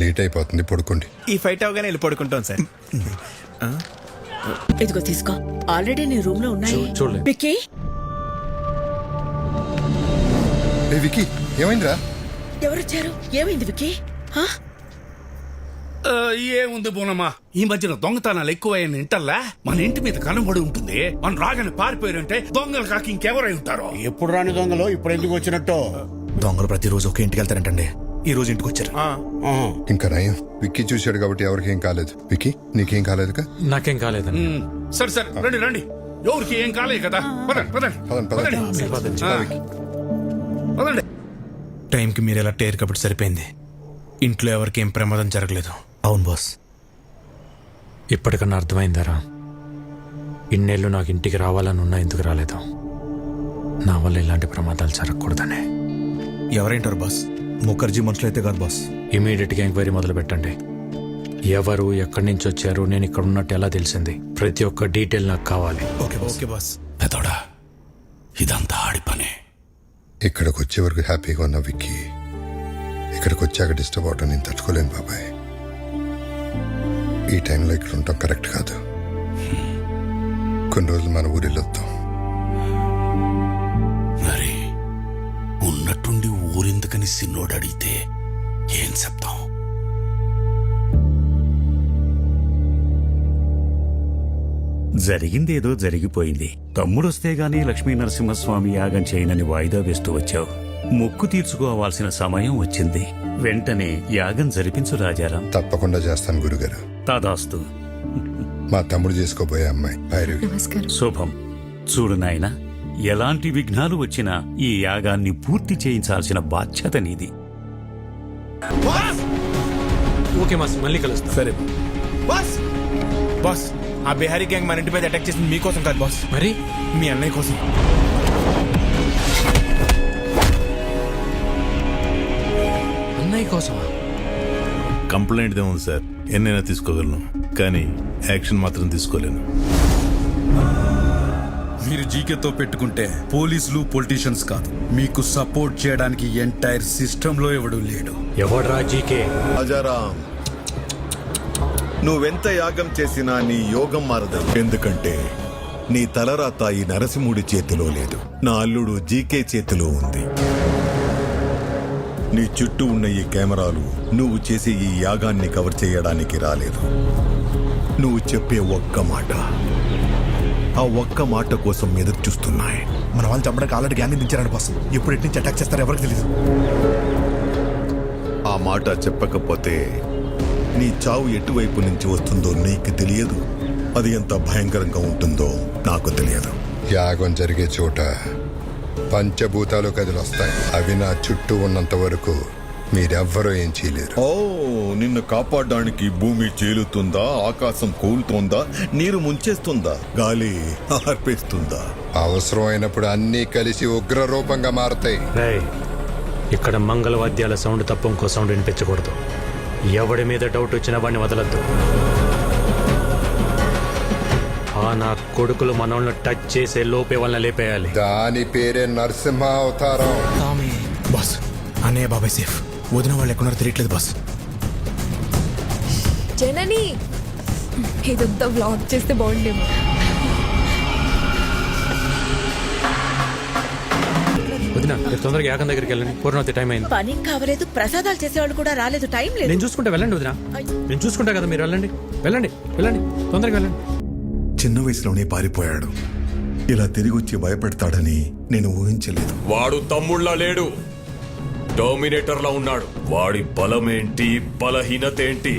లేట్ అయిపోతుంది, పడుకోండి. ఈ ఫైట్ అవగానే వెళ్ళి పడుకుంటాం సార్. ఇదిగో తీసుకో. ఆల్రెడీ నీ రూమ్ లో ఉన్నాయి. చూడలేదు. విక్కీ, వికీ, ఏమైందిరా? ఎవరొచ్చారు? ఏమైంది విక్కీ? హా? ఏముంది బోనమ్మా, ఈ మధ్యన దొంగతనాలు ఎక్కువైన ఇంటల్లా మన ఇంటి మీద కనబడి ఉంటుంది. మనం రాగానే పారిపోయారంటే దొంగలు కాకి ఇంకెవరై ఉంటారో. ఎప్పుడు రాని దొంగలు ఇప్పుడు ఎందుకు వచ్చినట్టు? దొంగలు ప్రతిరోజు ఒక ఇంటికి వెళ్తారంటండి. ఈ రోజు ఇంటికి వచ్చారు. ఇంకా నయం, విక్కీ చూశాడు కాబట్టి ఎవరికి ఏం కాలేదు. విక్కీ, నీకేం కాలేదుగా? నాకేం కాలేదండి. సరే సరే, రండి రండి. ఎవరికి ఏం కాలేదు కదా. పదండి పదండి పదండి, పదండి. ఆ. విక్కీ. పదండి. టైంకి మీరు ఎలా టేరు కాబట్టి సరిపోయింది. ఇంట్లో ఎవరికి ఏం ప్రమాదం జరగలేదు. అవును బాస్. ఇప్పటికన్నా అర్థమైందారా? ఇన్నేళ్ళు నాకు ఇంటికి రావాలని ఉన్నా ఎందుకు రాలేదు? నా వల్ల ఇలాంటి ప్రమాదాలు జరగకూడదనే. ఎవరేంటారు బాస్? ముఖర్జీ మనుషులైతే కాదు బాస్. ఇమీడియట్గా ఎంక్వైరీ మొదలు పెట్టండి. ఎవరు, ఎక్కడి నుంచి వచ్చారు, నేను ఇక్కడ ఉన్నట్టు ఎలా తెలిసింది? ప్రతి ఒక్క డీటెయిల్ నాకు కావాలి. Okay boss. పెదోడా, ఇదంతా ఆడి పనే. ఇక్కడికి వచ్చే వరకు హ్యాపీగా ఉన్నా విక్కీ. ఇక్కడికి వచ్చాక డిస్టర్బ్ అవటం నేను తట్టుకోలేను బాబాయ్. ఈ టైంలో ఇక్కడ ఉండటం కరెక్ట్ కాదు. కొన్ని రోజులు మన ఊరు వెళ్ళొద్దాం. మరి ఉన్నట్టుండి ఊరెందుకని సిన్నోడు అడిగితే ఏం చెప్తాం? జరిగిందేదో జరిగిపోయింది. తమ్ముడొస్తే గానీ లక్ష్మీ నరసింహస్వామి యాగం చేయనని వాయిదా వేస్తూ వచ్చావు. మొక్కు తీర్చుకోవాల్సిన సమయం వచ్చింది. వెంటనే యాగం జరిపించు రాజారాం. తప్పకుండా చేస్తాను గురుగారు. తదాస్తు. మా తమ్ముడు చేసుకోబోయే అమ్మాయి భైరవి. నమస్కారం. శుభం. చూడు నాయనా, ఎలాంటి విఘ్నాలు వచ్చినా ఈ యాగాన్ని పూర్తి చేయించాల్సిన బాధ్యత నీది. ఓకే మాస్, మళ్ళీ కలుస్తాం. సరే బాస్. బాస్, ఆ బిహారీ గ్యాంగ్ మన ఇంటి మీద అటాక్ చేసింది మీకోసం కాదు బాస్, మరి మీ అన్నయ్య కోసం. కోసం కంప్లైంట్ ఏముంది సార్, ఎన్నైనా తీసుకోగలను, కానీ యాక్షన్ మాత్రం తీసుకోలేను. మీరు జీకేతో పెట్టుకుంటే పోలీసులు పొలిటీషియన్స్ కాదు, మీకు సపోర్ట్ చేయడానికి ఎంటైర్ సిస్టమ్ లో ఎవడు లేడు. ఎవడ్రా జీకే? రాజారాం, నువ్వెంత యాగం చేసినా నీ యోగం మారదు. ఎందుకంటే నీ తలరాత ఈ నరసింహుడి చేతిలో లేదు, నా అల్లుడు జీకే చేతిలో ఉంది. నీ చుట్టూ ఉన్న ఈ కెమెరాలు నువ్వు చేసే ఈ యాగాన్ని కవర్ చేయడానికి రాలేదు. నువ్వు చెప్పే ఒక్క మాట, ఆ ఒక్క మాట కోసం ఎదురు చూస్తున్నాయి. మన వాళ్ళు చంపడానికి ఆల్రెడీ గ్యాంగ్ దించారని బాస్. ఎప్పుడు ఎటు నుంచి అటాక్ చేస్తారో ఎవరికి తెలియదు. ఆ మాట చెప్పకపోతే నీ చావు ఎటువైపు నుంచి వస్తుందో నీకు తెలియదు, అది ఎంత భయంకరంగా ఉంటుందో నాకు తెలియదు. యాగం జరిగే చోట పంచభూతాలు కదిలొస్తాయి. అవి నా చుట్టూ ఉన్నంత వరకు మీరెవ్వరూ ఏం చేయలేరు. ఓ, నిన్ను కాపాడడానికి భూమి చీలుతుందా, ఆకాశం కూలుతోందా, నీరు ముంచేస్తుందా, గాలి ఆర్పేస్తుందా? అవసరమైనప్పుడు అన్నీ కలిసి ఉగ్ర రూపంగా మారతాయి. రేయ్, ఇక్కడ మంగళవాద్యాల సౌండ్ తప్ప ఇంకో సౌండ్ వినిపించకూడదు. ఎవడి మీద డౌట్ వచ్చినా వాడిని వదలద్దు. ఆ నా కొడుకులు మనల్ని టచ్ చేసే లోపే వాళ్ళని లేపేయాలి. దాని పేరే నరసింహ అవతారం. బాస్, అన్నయ్య బాబాయ్ సేఫ్. వదిన వాళ్ళు ఎక్కడున్నారో తెలియట్లేదు బాస్. జనని ఇదంతా వ్లాగ్ చేస్తే బాగుండేమో. వదిన, రేపు తొందరగా యాగం దగ్గరికి వెళ్ళండి. పూర్ణవతి టైం అయింది. పని కావలేదు, ప్రసాదాలు చేసేవాళ్ళు కూడా రాలేదు, టైం లేదు. నేను చూసుకుంటా, వెళ్ళండి వదిన. నేను చూసుకుంటా కదా, మీరు వెళ్ళండి వెళ్ళండి వెళ్ళండి, తొందరగా వెళ్ళండి. చిన్న వయసులోనే పారిపోయాడు. ఇలా తిరిగి వచ్చి భయపెడతాడని నేను ఊహించలేదు. వాడు తమ్ముళ్ళ లేడు, డామినేటర్లా ఉన్నాడు. వాడి బలం ఏంటి, బలహీనత ఏంటి,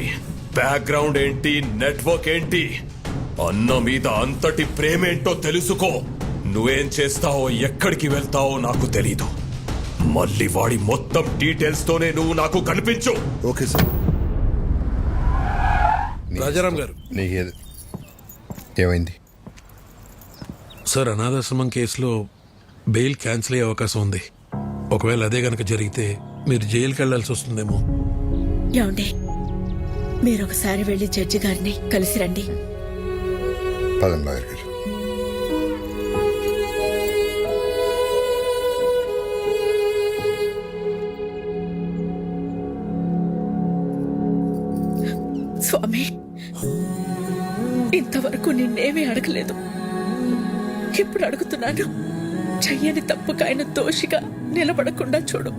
బ్యాక్గ్రౌండ్ ఏంటి, నెట్వర్క్ ఏంటి, అన్న మీద అంతటి ప్రేమేంటో తెలుసుకో. నువ్వేం చేస్తావో, ఎక్కడికి వెళ్తావో నాకు తెలీదు. మళ్ళీ వాడి మొత్తం డీటెయిల్స్ తోనే నువ్వు నాకు కనిపించు. Okay sir. రాజారాం గారు, నీకేది ఏమైంది? సార్, అనాథాశ్రమం కేసులో బెయిల్ క్యాన్సిల్ అయ్యే అవకాశం ఉంది. ఒకవేళ అదే గనక జరిగితే మీరు జైలుకి వెళ్లాల్సి వస్తుందేమో. ఏమండి, మీరు ఒకసారి వెళ్ళి జడ్జి గారిని కలిసి రండి. పదం లాయర్ గారు. స్వామి, ఇంతవరకు నిన్నేమీ అడగలేదు, ఇప్పుడు అడుగుతున్నాను. చెయ్యని తప్పుకు ఆయన దోషిగా నిలబడకుండా చూడు.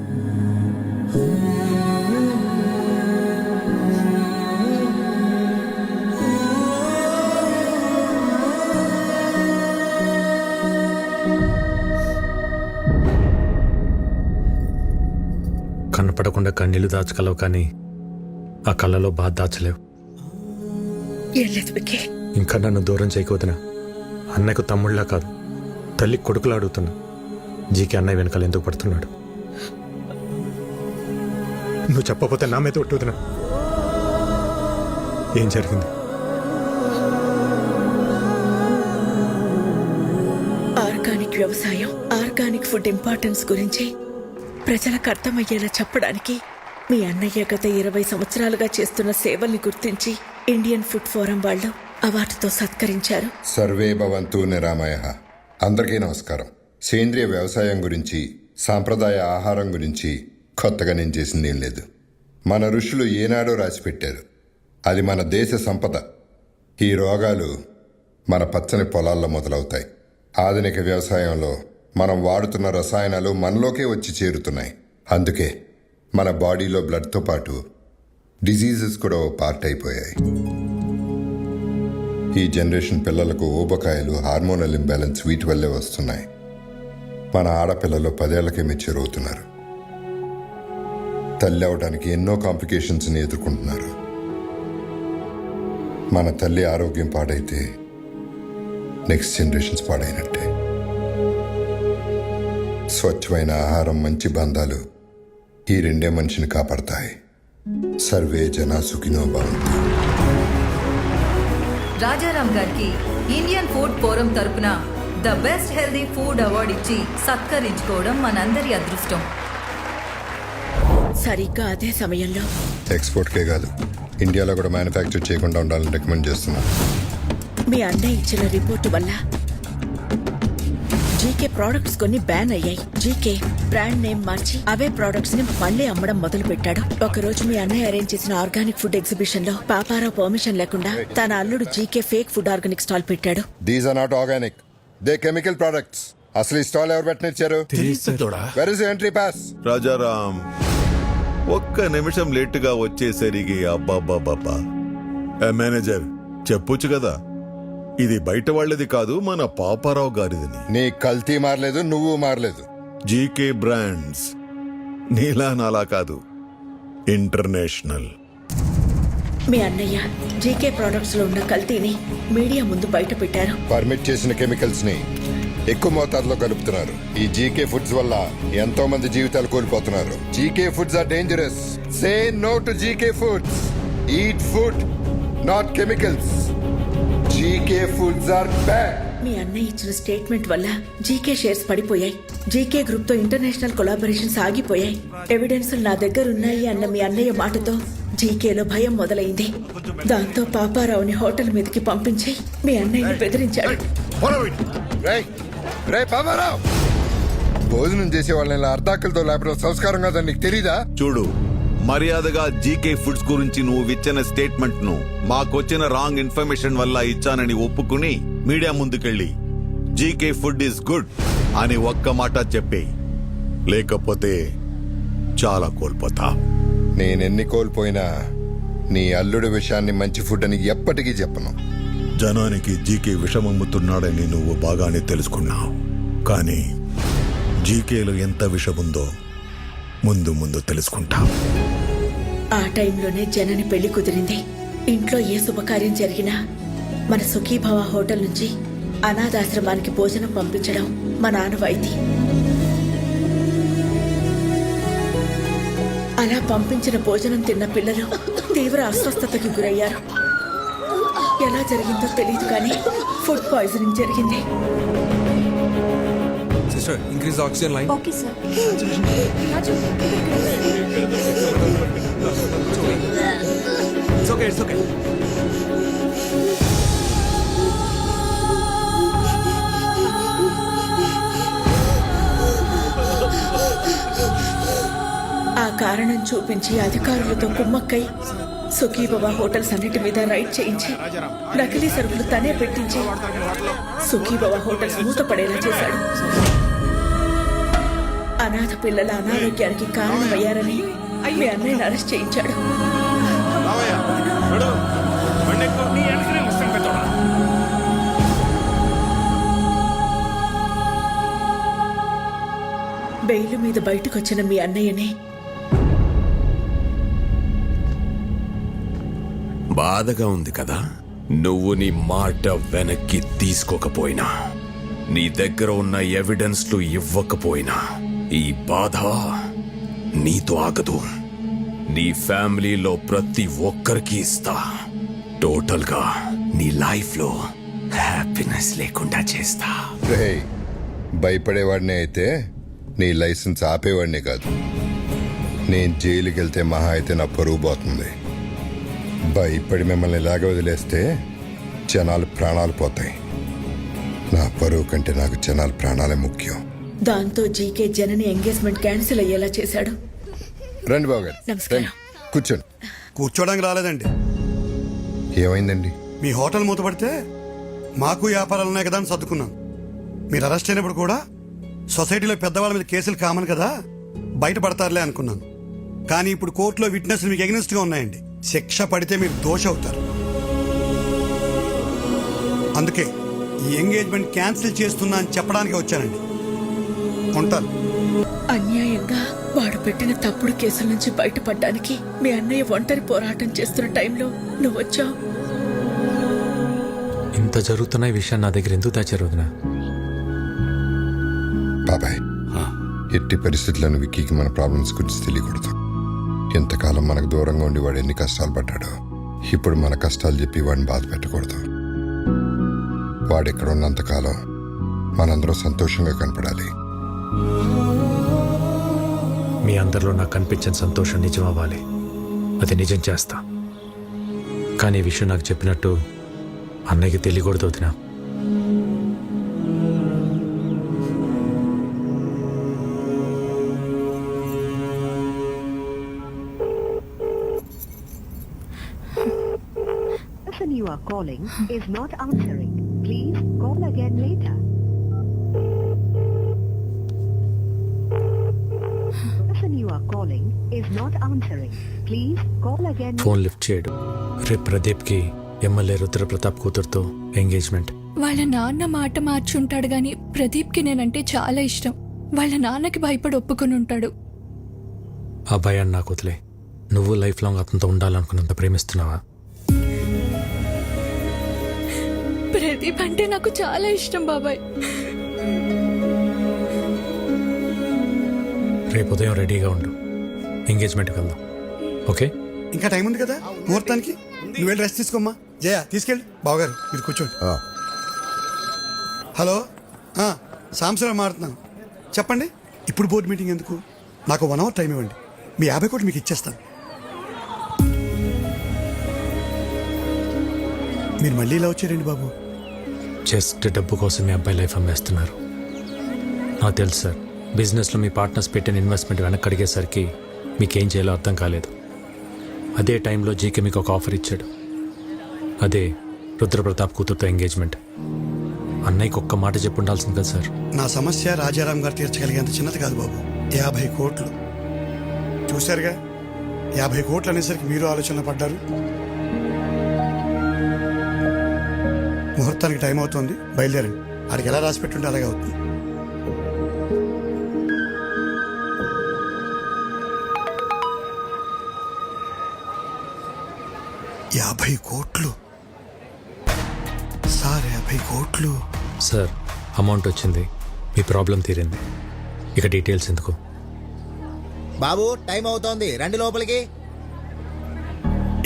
కనపడకుండా కన్నీళ్లు దాచగలవు, కానీ ఆ కళ్ళలో బాధ దాచలేవు. ఏం లేదు విక్కీ. ఇంకా నన్ను దూరం చేయకపోతున్నా. అన్నయ్యకు తమ్ముళ్ళ కాదు, తల్లి కొడుకులా అడుగుతున్నా. జీకే అన్నయ్య వెనకాల ఎందుకు పడుతున్నాడు? నువ్వు చెప్పకపోతే నా మీద ఒట్టుతున్నా. ఏం జరిగింది? ఆర్గానిక్ వ్యవసాయం, ఆర్గానిక్ ఫుడ్ ఇంపార్టెన్స్ గురించి ప్రజలకు అర్థమయ్యేలా చెప్పడానికి మీ అన్నయ్య గత 20 సంవత్సరాలుగా చేస్తున్న సేవల్ని గుర్తించి ఇండియన్ ఫుడ్ ఫోరం వాళ్ళు అవార్డుతో సత్కరించారు. సర్వే భవంతు నిరామయః. అందరికీ నమస్కారం. సేంద్రియ వ్యవసాయం గురించి, సాంప్రదాయ ఆహారం గురించి కొత్తగా నేను చేసింది ఏం లేదు. మన ఋషులు ఏనాడో రాసిపెట్టారు. అది మన దేశ సంపద. ఈ రోగాలు మన పచ్చని పొలాల్లో మొదలవుతాయి. ఆధునిక వ్యవసాయంలో మనం వాడుతున్న రసాయనాలు మనలోకే వచ్చి చేరుతున్నాయి. అందుకే మన బాడీలో బ్లడ్తో పాటు డిజీజెస్ కూడా ఓ పార్ట్ అయిపోయాయి. ఈ జనరేషన్ పిల్లలకు ఊబకాయలు, హార్మోనల్ ఇంబ్యాలెన్స్ వీటి వల్లే వస్తున్నాయి. మన ఆడపిల్లలు 10 ఏళ్లకే మెచ్యూర్ అవుతున్నారు. తల్లి అవడానికి ఎన్నో కాంప్లికేషన్స్ని ఎదుర్కొంటున్నారు. మన తల్లి ఆరోగ్యం పాడైతే నెక్స్ట్ జనరేషన్స్ పాడైనట్టే. స్వచ్ఛమైన ఆహారం, మంచి బంధాలు, ఈ రెండే మనిషిని కాపాడతాయి. సర్వే జనా సుఖినో భవంతు. రాజారాం గారికి ఇండియన్ ఫుడ్ ఫోరం తరపున the best healthy food award ఇచ్చి సత్కరించుకోవడం మనందరి అదృష్టం. సరిగ్గా అదే సమయంలో ఎక్స్పోర్ట్కే కాదు ఇండియాలో కూడా మ్యానుఫ్యాక్చర్ చేయకుండా ఉండాలని రికమెండ్ చేస్తున్నాను. మీ అన్నయ్య ఇచ్చిన రిపోర్టు వల్ల జీకే ప్రోడక్ట్స్ కొన్ని బ్యాన్ అయ్యాయి. జీకే బ్రాండ్ నేమ్ మార్చి అవే ప్రోడక్ట్స్ ని మళ్ళీ అమ్మడం మొదలు పెట్టాడు. ఒక రోజు మీ అన్నయ్య అరేంజ్ చేసిన ఆర్గానిక్ ఫుడ్ ఎగ్జిబిషన్ లో పాపారావు పర్మిషన్ లేకుండా తన అల్లుడు GK fake food organic stall పెట్టాడు. These are not organic, they chemical products. అసలు ఈ స్టాల్ ఎవరు పెట్టనిచ్చారు? Where is entry pass? Rajaram ఒక్క నిమిషం లేటుగా వచ్చేసరికి అబ్బాబ్బాబ్బా మేనేజర్ చెప్పొచ్చు కదా, ఇది బయట వాళ్ళది కాదు మన పాపారావు గారిదని. నీ కల్తీ మారలేదు, నువ్వు మారలేదు. జీకే బ్రాండ్స్ నీలా నాలా కాదు, ఇంటర్నేషనల్. మీ అన్నయ్య జీకే ప్రొడక్ట్స్ లో ఉన్న కల్తీని మీడియా ముందు బయట పెట్టారు. పర్మిట్ చేసిన కెమికల్స్ ని ఎక్కువ మోతాదులో కలుపుతున్నారు. ఈ జీకే ఫుడ్స్ వల్ల ఎంతో మంది జీవితాలు కోల్పోతున్నారు. GK foods are dangerous. Say no to GK foods. Eat food, not chemicals. GK foods are bad. మీ అన్నయ్య ఇచ్చిన స్టేట్మెంట్ వల్ల జీకే షేర్స్ పడిపోయాయి. జీకే గ్రూప్ తో ఇంటర్నేషనల్ కొలాబరేషన్స్ ఆగిపోయాయి. ఎవిడెన్స్ నా దగ్గర ఉన్నాయి అన్న మీ అన్నయ్య మాటతో జీకేలో భయం మొదలైంది. దాంతో పాపారావుని హోటల్ మీదకి పంపించి మీ అన్నయ్యని బెదిరించాడు. రే పాపారావు, భోజనం చేసే వాళ్ళని అర్ధాకలతో లేపడం సంస్కారం కాదని నీకు తెలీదా? చూడు, మర్యాదగా జీకే ఫుడ్స్ గురించి నువ్వు ఇచ్చిన స్టేట్మెంట్ ను మాకొచ్చిన రాంగ్ ఇన్ఫర్మేషన్ వల్ల ఇచ్చానని ఒప్పుకుని మీడియా ముందుకెళ్ళి జీకే ఫుడ్ ఈస్ గుడ్ అని ఒక్క మాట చెప్పే, లేకపోతే చాలా కోల్పోతా. నేనెన్ని కోల్పోయినా నీ అల్లుడి విషయాన్ని మంచి ఫుడ్ అని ఎప్పటికీ చెప్పను. జనానికి జీకే విషమమ్ముతున్నాడని నువ్వు బాగానే తెలుసుకున్నావు, కానీ జీకేలో ఎంత విషముందో ముందు ముందు తెలుసుకుంటా. ఆ టైంలోనే జనని పెళ్లి కుదిరింది. ఇంట్లో ఏ శుభకార్యం జరిగినా మన సుఖీభవ హోటల్ నుంచి అనాథాశ్రమానికి భోజనం పంపించడం మా ఆనవాయితీ. అలా పంపించిన భోజనం తిన్న పిల్లలు తీవ్ర అస్వస్థతకి గురయ్యారు. ఎలా జరిగిందో తెలియదు కానీ ఫుడ్ పాయిజనింగ్ జరిగింది. Sister increase oxygen line. Okay sir. It's okay, it's okay. ఆ కారణం చూపించి అధికారులతో కుమ్మక్కై సుఖీభవ హోటల్స్ అన్నిటి మీద రైడ్ చేయించి నకిలీ సరుకులు తనే పెట్టించి సుఖీభవ హోటల్స్ మూతపడేలా చేశాడు. అనాథ పిల్లల అనారోగ్యానికి కారణమయ్యారని మీ అన్నయ్యని అరెస్ట్ చేయించాడు. బెయిల్ మీద బయటకొచ్చిన మీ అన్నయ్యని బాధగా ఉంది కదా. నువ్వు నీ మాట వెనక్కి తీసుకోకపోయినా, నీ దగ్గర ఉన్న ఎవిడెన్స్లు ఇవ్వకపోయినా ఈ బాధ నీతో ఆగదు. నీ ఫ్యామిలీలో ప్రతి ఒక్కరికి ఇస్తా. టోటల్ గా నీ లైఫ్ లో హ్యాపీనెస్ లేకుండా చేస్తా. రే, భయపడేవాడినే అయితే నీ లైసెన్స్ ఆపేవాడినే కాదు. నేను జైలుకి వెళ్తే మహా అయితే నా పరువు పోతుంది. భయపడి మిమ్మల్ని ఇలాగ వదిలేస్తే జనాలు ప్రాణాలు పోతాయి. నా పరువు కంటే నాకు జనాల ప్రాణాలే ముఖ్యం. దాంతో జీకే జనని ఎంగేజ్మెంట్ క్యాన్సిల్ అయ్యేలా చేశాడు. రండి బాబు గారు, నమస్కారం. రండి, కూర్చోండి. కూర్చోడానికి రాలేదండి. ఏమైందండి? మీ హోటల్ మూతపడితే మాకు వ్యాపారాలు ఉన్నాయి కదా అని సర్దుకున్నాం. మీరు అరెస్ట్ అయినప్పుడు కూడా సొసైటీలో పెద్దవాళ్ళ మీద కేసులు కామన్ కదా, బయటపడతారులే అనుకున్నాను. కానీ ఇప్పుడు కోర్టులో విట్నెస్లు మీకు ఎగ్నెస్ట్ గా ఉన్నాయండి. శిక్ష పడితే మీరు దోష అవుతారు. అందుకే ఈ ఎంగేజ్మెంట్ క్యాన్సిల్ చేస్తున్నా అని చెప్పడానికి వచ్చానండి. ఉంటాను. అన్యాయంగా వాడు పెట్టిన తప్పుడు కేసుల నుంచి బయటపడడానికి మీ అన్నయ్య ఒంటరి పోరాటం చేస్తున్న టైంలో నువ్వు వచ్చావు. ఇంత జరుగుతున్న ఈ విషయం నా దగ్గర ఎందుకు దాచారు వదినా? బాబాయ్, ఎట్టి పరిస్థితులను విక్కీకి మన ప్రాబ్లమ్స్ గురించి తెలియకూడదు. ఎంతకాలం మనకు దూరంగా ఉండి వాడు ఎన్ని కష్టాలు పడ్డాడో, ఇప్పుడు మన కష్టాలు చెప్పి వాడిని బాధ పెట్టకూడదు. వాడెక్కడ ఉన్నంతకాలం మనందరం సంతోషంగా కనపడాలి. మీ అందరిలో నాకు కనిపించిన సంతోషం నిజం అవ్వాలి. అది నిజం చేస్తా. కానీ ఈ విషయం నాకు చెప్పినట్టు అన్నయ్యకి తెలియకూడదు వదినా. person you are calling is not answering. Please call again later. Person you are calling is not answering. Please call again. Phone lift చేయడు. రేపు ప్రదీప్కి ఎమ్మెల్యే రుద్రప్రతాప్ కూతురుతో ఎంగేజ్మెంట్. వాళ్ళ నాన్న మాట మార్చుంటాడు గాని ప్రదీప్కి నేనంటే చాలా ఇష్టం. వాళ్ళ నాన్నకి భయపడి ఒప్పుకొని ఉంటాడు. ఆ భయాన్ని నాకు వదిలే. నువ్వు లైఫ్ లాంగ్ అతనితో ఉండాలనుకున్నంత ప్రేమిస్తున్నావా? ప్రదీప్ అంటే నాకు చాలా ఇష్టం బాబాయ్. రేపు ఉదయం రెడీగా ఉండు. ఎంగేజ్మెంట్కి వెళ్దాం. ఓకే? ఇంకా టైం ఉంది కదా ముహూర్తానికి. నువ్వు వెళ్ళి రెస్ట్ తీసుకోమ్మా. జయ తీసుకెళ్ళి. బావగారు మీరు కూర్చోండి. హలో, సాంబశివరావు మాట్లాడుతున్నాను. చెప్పండి. ఇప్పుడు బోర్డు మీటింగ్ ఎందుకు? నాకు 1 hour టైం ఇవ్వండి. మీ 50 కోట్లు మీకు ఇచ్చేస్తాను. మీరు మళ్ళీ ఇలా వచ్చారండి బాబు? జస్ట్ డబ్బు కోసం మీ అబ్బాయి లైఫ్ అమ్మేస్తున్నారు. నాకు తెలుసు సార్. బిజినెస్లో మీ పార్ట్నర్స్ పెట్టిన ఇన్వెస్ట్మెంట్ వెనక్కి అడిగేసరికి మీకేం చేయాలో అర్థం కాలేదు. అదే టైంలో జీకే మీకు ఒక ఆఫర్ ఇచ్చాడు. అదే రుద్రప్రతాప్ కూతురుతో ఎంగేజ్మెంట్. అన్నయ్యకి ఒక్క మాట చెప్పు ఉండాల్సింది కదా సార్. నా సమస్య రాజారాం గారు తీర్చగలిగేంత చిన్నది కాదు బాబు. 50 కోట్లు చూశారుగా. 50 కోట్లు అనేసరికి మీరు ఆలోచన పడ్డారు. ముహూర్తానికి టైం అవుతుంది, బయలుదేరండి. ఆడికి ఎలా రాసి పెట్టుంటే అలాగే అవుతుంది. 50 కోట్లు సార్. 50 కోట్లు సార్. అమౌంట్ వచ్చింది, మీ ప్రాబ్లం తీరింది. ఇక డీటెయిల్స్ ఎందుకు? బాబు టైం అవుతోంది, రండి లోపలికి.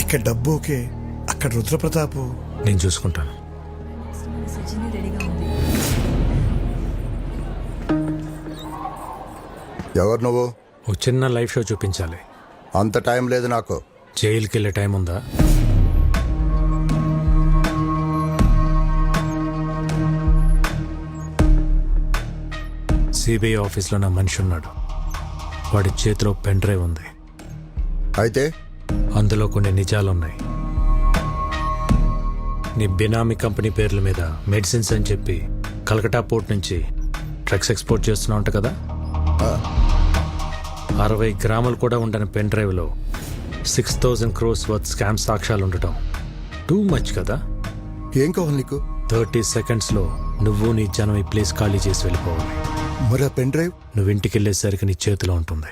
ఇక్కడ డబ్బు ఓకే, అక్కడ రుద్రప్రతాపు. నేను చూసుకుంటాను. ఎవరు నువ్వు? ఒక చిన్న లైవ్ షో చూపించాలి. అంత టైం లేదు నాకు. జైలుకి వెళ్ళే టైం ఉందా? సిబిఐ ఆఫీస్లో నా మనిషి ఉన్నాడు. వాడి చేతిలో పెన్ డ్రైవ్ ఉంది. అయితే అందులో కొన్ని నిజాలున్నాయి. నీ బినామీ కంపెనీ పేర్ల మీద మెడిసిన్స్ అని చెప్పి కలకటా పోర్ట్ నుంచి డ్రగ్స్ ఎక్స్పోర్ట్ చేస్తున్నావు అంట కదా. 60 గ్రాములు కూడా ఉండని పెన్ డ్రైవ్లో 6,000 crores వర్త్ స్కామ్ సాక్ష్యాలు ఉండటం టూ మచ్ కదా. ఏం కావాలి నీకు? 30 secondsలో నువ్వు నీ జనం ఈ ప్లేస్ ఖాళీ చేసి వెళ్ళిపోవాలి. మరి పెన్ డ్రైవ్ నువ్వు ఇంటికి వెళ్ళేసరికి నీ చేతిలో ఉంటుంది.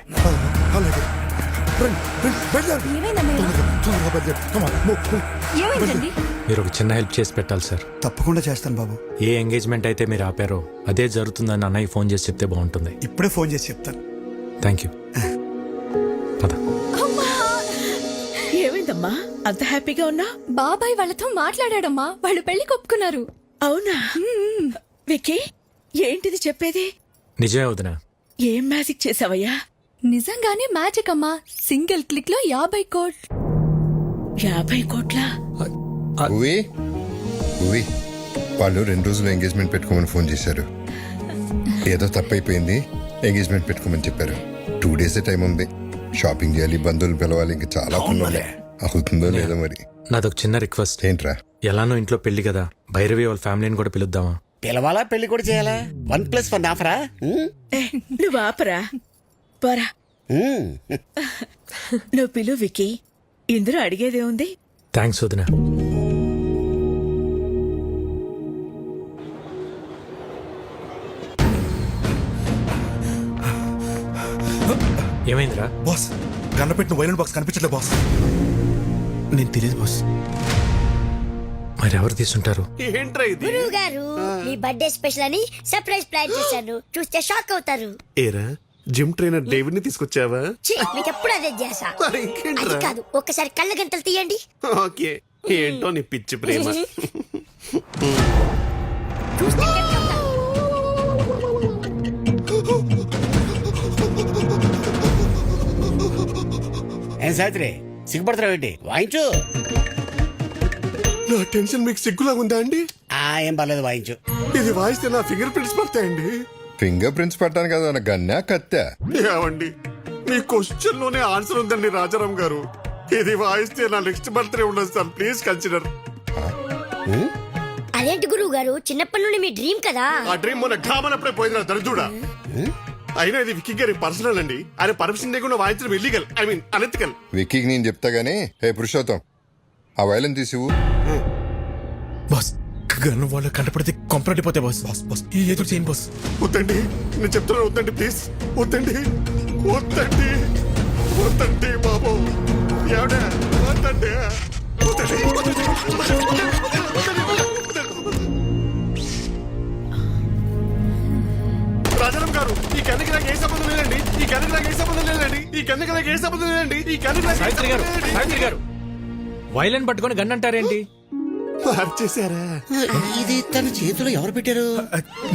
మీరు ఒక చిన్న హెల్ప్ చేసి పెట్టాలి సార్. తప్పకుండా చేస్తాను బాబు. ఏ ఎంగేజ్మెంట్ అయితే మీరు ఆపారో అదే జరుగుతుందని అన్నయ్య ఫోన్ చేసి చెప్తే బాగుంటుంది. ఇప్పుడే ఫోన్ చేసి చెప్తాను. Thank you. పద. ఏమైందమ్మా అంత హ్యాపీగా ఉన్నా? బాబాయ్ వాళ్ళతో మాట్లాడాడమ్మా. వాళ్ళు పెళ్లి ఒప్పుకున్నారు. అవునా? వికీ ఏంటిది చెప్పేది? నిజమే వదినా. ఏం మ్యాజిక్ చేసావయ్యా? నిజంగానే మ్యాజిక్ అమ్మా. సింగిల్ క్లిక్ లో 50 కోట్లు. 50 కోట్లా? ఉవి వాళ్ళు 2 రోజులు ఎంగేజ్మెంట్ పెట్టుకోమని ఫోన్ చేశారు. ఏదో తప్పైపోయింది, ఎంగేజ్మెంట్ పెట్టుకోమని చెప్పారు. 2 days టైం ఉంది. షాపింగ్ చేయాలి, బంధువులు పిలవాలి, ఇంకా చాలా పనులు ఉన్నాయి. అవుతుందో లేదో మరి. నాదొక చిన్న రిక్వెస్ట్. ఏంట్రా? ఎలానో ఇంట్లో పెళ్లి కదా, భైరవి వాళ్ళ ఫ్యామిలీని కూడా పిలుద్దామా? పిలవాలా, పెళ్లి కూడా చేయాలా? 1+1 ఆఫరా? నువ్వు ఆపరా పోరా. నువ్వు పిలు వికీ. ఇందులో అడిగేదే ఉంది. థ్యాంక్స్ వదినా. ఏమైందిరా? బాస్, గన్న పెట్టిన వైలెంట్ బాక్స్ కనిపించట్లే బాస్. నేను తెలియదు బాస్. మరి ఎవరు తీసుంటారు? గురువు గారు మీ బర్త్డే స్పెషల్ అని సర్ప్రైజ్ ప్లాన్ చేశాను. చూస్తే షాక్ అవుతారు. ఏరా జిమ్ ట్రైనర్ డేవిడ్ ని తీసుకొచ్చావా? మీకు ఎప్పుడు అదే చేసా. అది కాదు, ఒక్కసారి కళ్ళ గంటలు తీయండి. ఓకే, ఏంటో నీ పిచ్చి ప్రేమ. చూస్తే గట్టి అవుతారు. ఏం సావిత్రి సిగ్గుపడతావు ఏంటి వాయించు. నా టెన్షన్ మీకు సిగ్గులా ఉందా అండి? ఏం పర్లేదు వాయించు. ఇది వాయిస్తే నా ఫింగర్ ప్రింట్స్ పడతాయండి. ఫింగర్ ప్రింట్స్ పెట్టడానికి కదా గన్నా కత్తా. ఏమండి మీ క్వశ్చన్ లోనే ఆన్సర్ ఉందండి రాజారాం గారు. ఇది వాయిస్తే నా నెక్స్ట్ బర్త్డే ఉండదు సార్, ప్లీజ్ కన్సిడర్. అదేంటి గురువు గారు, చిన్నప్పటి నుండి మీ డ్రీమ్ కదా. ఆ డ్రీమ్ మొన్న ఘామనప్పుడే పోయింది దరిద్రుడా. అయినా ఇది విక్కీ గారి పర్సనల్ అండి. ఆయన పర్మిషన్ లేకుండా వాయించడం ఇల్లీగల్, ఐ మీన్ అనెతికల్. విక్కీకి నేను చెప్తా గానీ, హే పురుషోత్తం, ఆ వైలెన్ తీసివు. బాస్ గన్ను వాళ్ళు కంటపడితే కొంపరటిపోతే బాస్. బాస్ బాస్ ఏదో చేయను బాస్. వద్దండి, నేను చెప్తున్నా వద్దండి, ప్లీజ్ వద్దండి, వద్దండి, వద్దండి బాబు. ఎవడా వద్దండి, వద్దండి, వద్దండి. రాజారాం గారు, ఈ కన్నుకి నాకు ఏ సంబంధం లేదండి. ఈ కన్నుకి నాకు ఏ సంబంధం లేదండి. ఈ కన్నుకి నాకు ఏ సంబంధం లేదండి. ఈ కన్నుకి నాకు ఏ సావిత్రి గారు, సంబంధం లేదండి. సావిత్రి గారు, వైలెన్ పట్టుకొని గన్ అంటారేంటి? మార్చేశారా? ఇది తన చేతిలో ఎవరు పెట్టారు?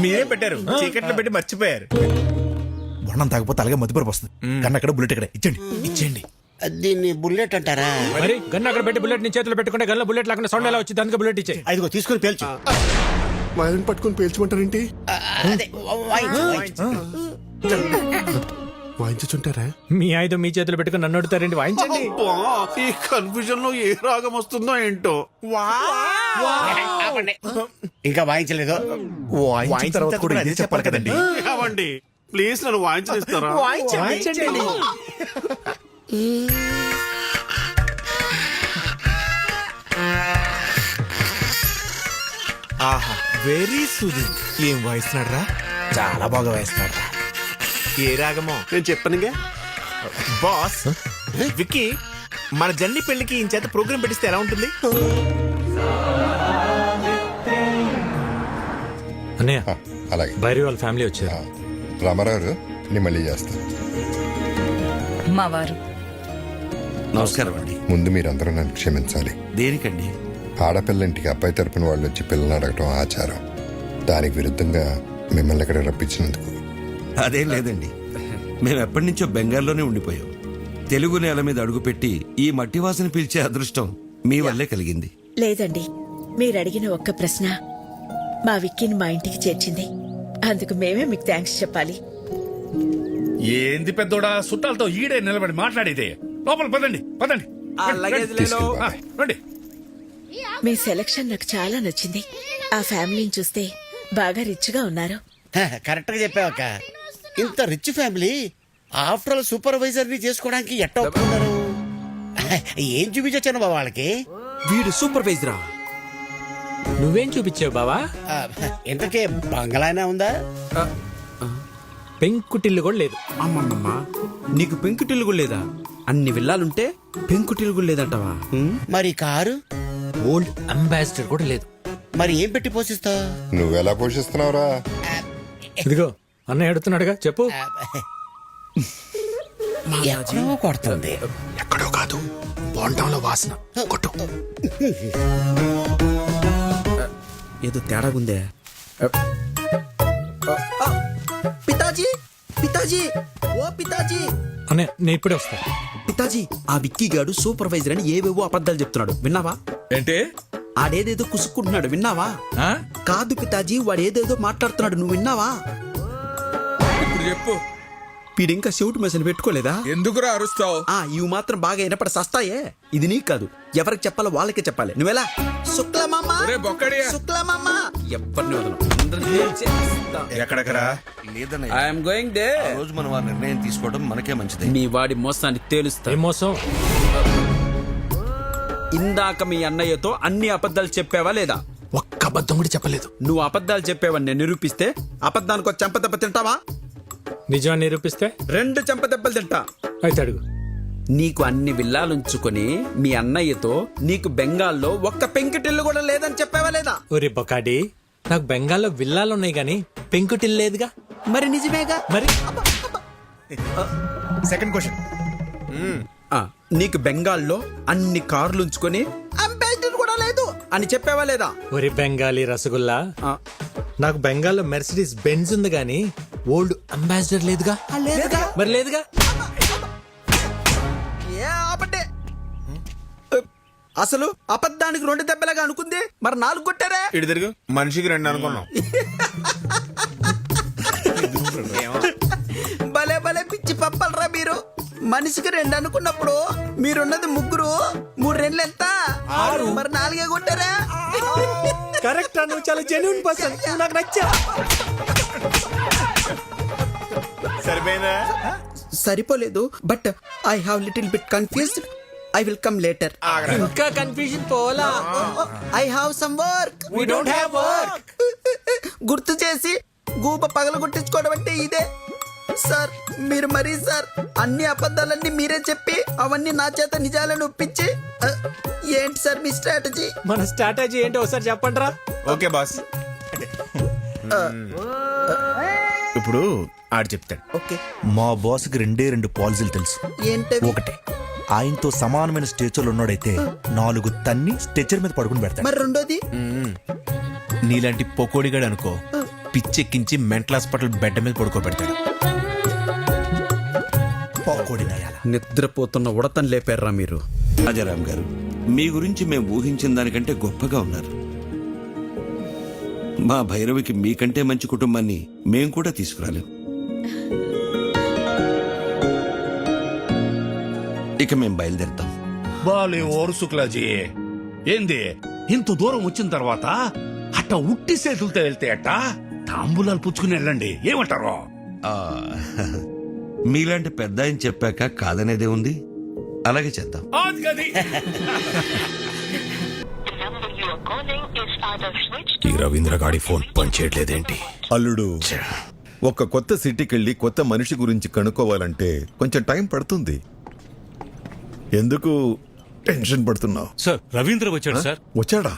మీరే పెట్టారు, చీకట్లో పెట్టి మర్చిపోయారు. బొండం తాగిపోతే అలాగే మధ్యపరపు వస్తుంది. కన్నా అక్కడ బుల్లెట్ ఇక్కడ ఇచ్చండి, ఇచ్చేయండి. దీన్ని బుల్లెట్ అంటారా? మరి గన్ అక్కడ పెట్టి బుల్లెట్ ని చేతిలో పెట్టుకుంటే గన్లో బుల్లెట్ లేకుండా సౌండ్ ఎలా వచ్చింది? అందుకే బుల్లెట్ ఇచ్చే. ఐదుగో తీసుకుని పేల్చు. వైలెన్ పట్టుకొని పేల్చమంటారేంటి? అదే వాయించు, వాయించు. వాయించుంటారా? మీ ఆయుధం మీ చేతిలో పెట్టుకుని నన్ను అడుగుతారేంటి? వాయించండి. ఈ కన్ఫ్యూజన్ లో ఏ రాగం వస్తుందో ఏంటో. ఆపండి. ఇంకా వాయించలేదు. వాయించిన తర్వాత కూడా ఇదే చెప్పాలి కదండి. ఏమండి ప్లీజ్ నన్ను వాయించేస్తారా? వాయించండి. ఆహా వెరీ సూదింగ్. ఏం వాయిస్తున్నాడు రా, చాలా బాగా వాయిస్తున్నాడు రా. ఏ రాగమో నేను చెప్పనుగా బాస్. విక్కీ, మన జన్ని పెళ్లికి ఈ చేత ప్రోగ్రామ్ పెట్టిస్తే ఎలా ఉంటుంది? అన్నయ్య, అలాగే భైరవి వాళ్ళ ఫ్యామిలీ వచ్చారు. రామారావు, నేను మళ్ళీ చేస్తా. మా వారు నమస్కారం అండి. ముందు మీరందరూ నన్ను క్షమించాలి. దేనికండి? ఆడపిల్లంటికి అబ్బాయి తరపున వాళ్ళు వచ్చి పిల్లల్ని అడగటం ఆచారం. దానికి విరుద్ధంగా మిమ్మల్ని ఇక్కడ రప్పించినందుకు. అదేం లేదండి, మేము ఎప్పటి నుంచో బెంగాల్లోనే ఉండిపోయాం. తెలుగు నేల మీద అడుగుపెట్టి ఈ మట్టి వాసన పీల్చే అదృష్టం మీ వల్లే కలిగింది. లేదండి, మీరు అడిగిన ఒక్క ప్రశ్న మా విక్కీని మా ఇంటికి చేర్చింది. అందుకు మేమే మీకు థ్యాంక్స్ చెప్పాలి. ఏంది పెద్దోడా చుట్టాలతో ఈడే నిలబడి మాట్లాడేదే. లోపల పదండి, పదండి, రండి. మీ సెలక్షన్ నాకు చాలా నచ్చింది. ఆ ఫ్యామిలీని చూస్తే బాగా రిచ్ గా ఉన్నారు. కరెక్ట్ గా చెప్పావక్క. ఇంత rich family after all supervisor ని చేసుకోవడానికి ఎట్ట ఒప్పుకున్నారు? ఏం చూపించొచ్చాను బాబా వాళ్ళకి? వీడు సూపర్వైజరా? నువ్వేం చూపించావు బావా? ఇంతకే బంగళానే ఉందా? పెంకుటిల్లు కూడా లేదు. అమ్మమ్మమ్మ, నీకు పెంకుటిల్లు కూడా లేదా? అన్ని విల్లాలుంటే పెంకుటిల్లు కూడా లేదంటావా? మరి కారు? ఓల్డ్ అంబాసిడర్ కూడా లేదు. మరి ఏం పెట్టి పోషిస్తావు? నువ్వెలా పోషిస్తున్నావురా? ఇదిగో అన్నయ్య అడుగుతున్నాడుగా, చెప్పు. ఎక్కడో కొడుతుంది. ఎక్కడో కాదు, బోండంలో వాసన. కొట్టు. ఏదో తేడాగుందే. పితాజీ, పితాజీ, ఓ పితాజీ. అన్నయ్య నేను ఇప్పుడే వస్తా. పితాజీ, ఆ విక్కీ గాడు సూపర్వైజర్ అని ఏవేవో అబద్ధాలు చెప్తున్నాడు, విన్నావా? ఏంటి? ఆడేదేదో కుసుక్కుంటున్నాడు, విన్నావా? కాదు పితాజీ, వాడు ఏదేదో మాట్లాడుతున్నాడు, నువ్వు విన్నావా? ఇప్పుడు చెప్పు. వీడింకా షూట్ మెషిన్ పెట్టుకోలేదా? ఎందుకురా అరుస్తావు? ఇవి మాత్రం బాగా వినపడి సస్తాయే. ఇది నీకు కాదు, ఎవరికి చెప్పాలో వాళ్ళకే చెప్పాలి. నువ్వెలా? శుక్లమామ, శుక్లమామ, ఎవరిని వదలను. ఎక్కడెక్కడా? లేదన్నయ్య, ఐఎమ్ గోయింగ్ దే. ఆ రోజు మనం ఆ నిర్ణయం తీసుకోవడం మనకే మంచిది. మీ వాడి మోసాన్ని తేలుస్తా. ఏం మోసం? ఇందాక మీ అన్నయ్యతో అన్ని అబద్ధాలు చెప్పావా లేదా? ఒక్క అబద్ధం కూడా చెప్పలేదు. నువ్వు అబద్ధాలు చెప్పావని నేను నిరూపిస్తే అబద్ధానికి ఒక చెంపదెబ్బ తింటావా? నిజాన్ని నిరూపిస్తే 2 చెంపదెబ్బలు తింటా. అయితే అడుగు. నీకు అన్ని విల్లాలుంచుకొని మీ అన్నయ్యతో నీకు బెంగాల్లో ఒక్క పెంకుటిల్లు కూడా లేదని చెప్పావా లేదా? ఒరే బొకాడి, నాకు బెంగాల్లో విల్లాలు ఉన్నాయి గానీ పెంకుటిల్లు లేదుగా. మరి నిజమేగా. మరి సెకండ్ క్వశ్చన్. నీకు బెంగాల్లో అన్ని కార్లు ఉంచుకొని అంబాసిడర్ కూడా లేదు అని చెప్పావా లేదా? ఒరే బెంగాలీ రసగుల్లా, నాకు బెంగాల్లో మెర్సిడీస్ బెంజ్ ఉంది గానీ ఓల్డ్ అంబాసిడర్ లేదుగా. లేదుగా. మరి లేదుగా. ఏ ఆపండి. అసలు అబద్ధానికి 2 దెబ్బలాగా అనుకుంది, మరి 4 కొట్టారా? ఇటు తిరుగు, మనిషికి 2 అనుకున్నాం. భలే భలే పిచ్చి పప్పలరా మీరు. మనిషికి 2 అనుకున్నప్పుడు మీరున్నది 3, 3 2 ఎంత? 6. మరి 4 కొట్టారా? కరెక్ట్, నువ్వు చాలా జెన్యున్ పర్సన్, నాకు నచ్చా. సరిపోయిందా? సరిపోలేదు, but I have little bit confused. I will come later. ఇంకా కన్ఫ్యూజన్ పోలా. I have some work. We don't have work. గుర్తు చేసి గూప పగలగొట్టించుకోవడం అంటే ఇదే సార్. మీరు మరీ సార్ అన్ని అబద్ధాలన్నీ మీరే చెప్పి అవన్నీ నా చేత నిజాలను ఒప్పించి ఏంటి సార్ మీ స్ట్రాటజీ? మన స్ట్రాటజీ ఏంటో ఒకసారి చెప్పండి రా. Okay boss. ఇప్పుడు ఆడు చెప్తాడు. ఓకే, మా బాస్కి 2 పాలసీలు తెలుసు. ఏంటవి? ఒకటి, ఆయనతో సమానమైన స్టేచర్లు ఉన్నాడైతే 4 తన్ని స్టేచర్ మీద పడుకుని పెడతాడు. మరి రెండోది? నీలాంటి పొకోడిగాడు అనుకో, పిచ్చెక్కించి మెంటల్ హాస్పిటల్ బెడ్ మీద పడుకోబెడతాడు. నిద్రపోతున్న ఉడతను లేపారా మీరు? రాజారాం గారు, మీ గురించి మేము ఊహించిన దానికంటే గొప్పగా ఉన్నారు. మా భైరవికి మీకంటే మంచి కుటుంబాన్ని మేం కూడా తీసుకురాలేం. ఇక మేం బయలుదేరుతాం. బాలే ఓరు శుక్లాజీ, ఏంది ఇంత దూరం వచ్చిన తర్వాత అట్ట ఉట్టి చేతులతో వెళ్తే అట్ట తాంబూలాలు పుచ్చుకుని వెళ్ళండి, ఏమంటారు? ఆ, మీలాంటి పెద్ద ఆయన చెప్పాక కాదనేదే ఉంది. అలాగే చేద్దాం. ఈ రవీంద్ర గాడి ఫోన్ పనిచేయట్లేదేంటి? అల్లుడు, ఒక కొత్త సిటీకి వెళ్ళి కొత్త మనిషి గురించి కనుక్కోవాలంటే కొంచెం టైం పడుతుంది. ఎందుకు టెన్షన్ పడుతున్నావు? సార్, రవీంద్ర వచ్చాడు సార్. వచ్చాడా?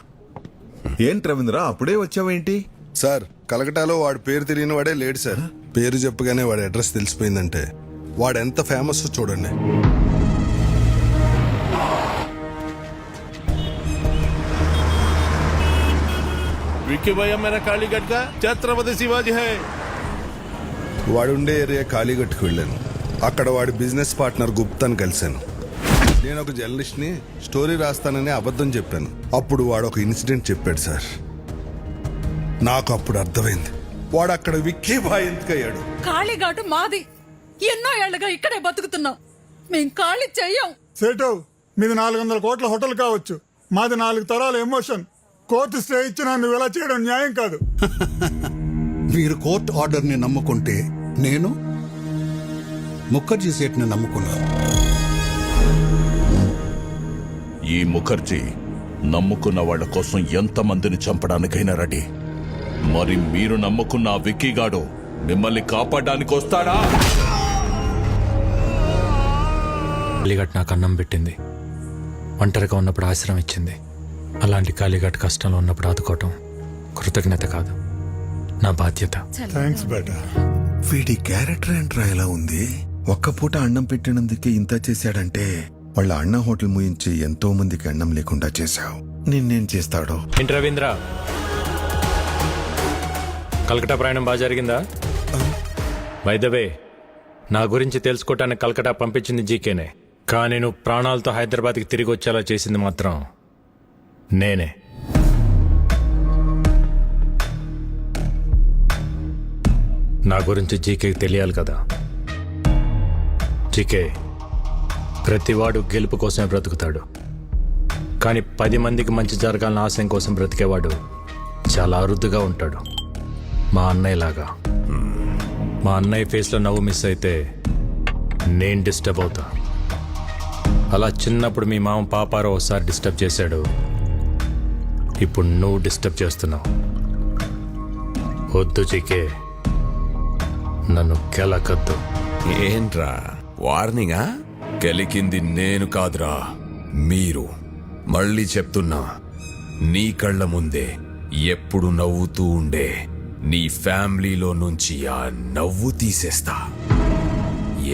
ఏంటి రవీంద్ర, అప్పుడే వచ్చావేంటి? సార్, కలకటాలో వాడి పేరు తెలియని వాడే లేడు సార్. పేరు చెప్పగానే వాడి అడ్రస్ తెలిసిపోయిందంటే వాడు ఎంత ఫేమస్ చూడండి. विक्की भैया मेरा कालीगढ़ का छत्रपति शिवाजी है. వాడుండే ఏరియా కాళీగట్టుకు వెళ్ళాను. అక్కడ వాడి బిజినెస్ పార్ట్నర్ గుప్తాను కలిశాను. నేను ఒక జర్నలిస్ట్ని, స్టోరీ రాస్తానని అబద్ధం చెప్పాను. అప్పుడు వాడు ఒక ఇన్సిడెంట్ చెప్పాడు సార్. నాకు అప్పుడు అర్థమైంది వాడు అక్కడ విక్కీ బాయ్ ఎందుకయ్యాడు. కాళీఘాటు మాది. ఎన్నో ఏళ్లుగా ఇక్కడే బతుకుతున్నాం. మేం ఖాళీ చెయ్యం. సేటు, మీది 400 కోట్ల హోటల్ కావచ్చు, మాది 4 తరాల ఎమోషన్. కోర్టు స్టే ఇచ్చినా నువ్వు ఇలా చేయడం న్యాయం కాదు. మీరు కోర్టు ఆర్డర్ని నమ్ముకుంటే నేను ముఖర్జీ సేట్ని నమ్ముకున్నాను. ఈ ముఖర్జీ నమ్ముకున్న వాళ్ళ కోసం ఎంతమందిని చంపడానికైనా రెడీ. మరి మీరు నమ్ముకున్న ఆ విక్కీగాడు మిమ్మల్ని కాపాడడానికి వస్తాడా? కాళీఘాట్ నాకు అన్నం పెట్టింది, ఒంటరిగా ఉన్నప్పుడు ఆశ్రయం ఇచ్చింది. అలాంటి కాళీఘాట్ కష్టంలో ఉన్నప్పుడు ఆదుకోవటం కృతజ్ఞత కాదు, నా బాధ్యత. థ్యాంక్స్ బేటా. వీడి క్యారెక్టర్ ఏంట్రా ఎలా ఉంది? ఒక్క పూట అన్నం పెట్టినందుకే ఇంత చేశాడంటే వాళ్ళ అన్న హోటల్ ముయించి ఎంతో మందికి అన్నం లేకుండా చేశావు. నిన్నేం చేస్తాడో? ఏంటి రవీంద్ర, కలకటా ప్రయాణం బాగా జరిగిందా? బై ద వే, నా గురించి తెలుసుకోవటానికి కలకటా పంపించింది జీకేనే, కానీ నువ్వు ప్రాణాలతో హైదరాబాద్కి తిరిగి వచ్చేలా చేసింది మాత్రం నేనే. నా గురించి జీకేకి తెలియాలి కదా. జీకే, ప్రతివాడు గెలుపు కోసమే బ్రతుకుతాడు, కానీ 10 మందికి మంచి జరగాలని ఆశయం కోసం బ్రతికేవాడు చాలా అరుదుగా ఉంటాడు. మా అన్నయ్యలాగా. మా అన్నయ్య ఫేస్లో నవ్వు మిస్ అయితే నేను డిస్టర్బ్ అవుతా. అలా చిన్నప్పుడు మీ మామ పాపారో ఒకసారి డిస్టర్బ్ చేశాడు, ఇప్పుడు నువ్వు డిస్టర్బ్ చేస్తున్నావు. వద్దు జీకే, నన్ను కెలకద్దు. ఏంట్రా వార్నింగా? గెలికింది నేను కాదురా, మీరు. మళ్ళీ చెప్తున్నా, నీ కళ్ళ ముందే ఎప్పుడు నవ్వుతూ ఉండే నీ ఫ్యామిలీలో నుంచి ఆ నవ్వు తీసేస్తా.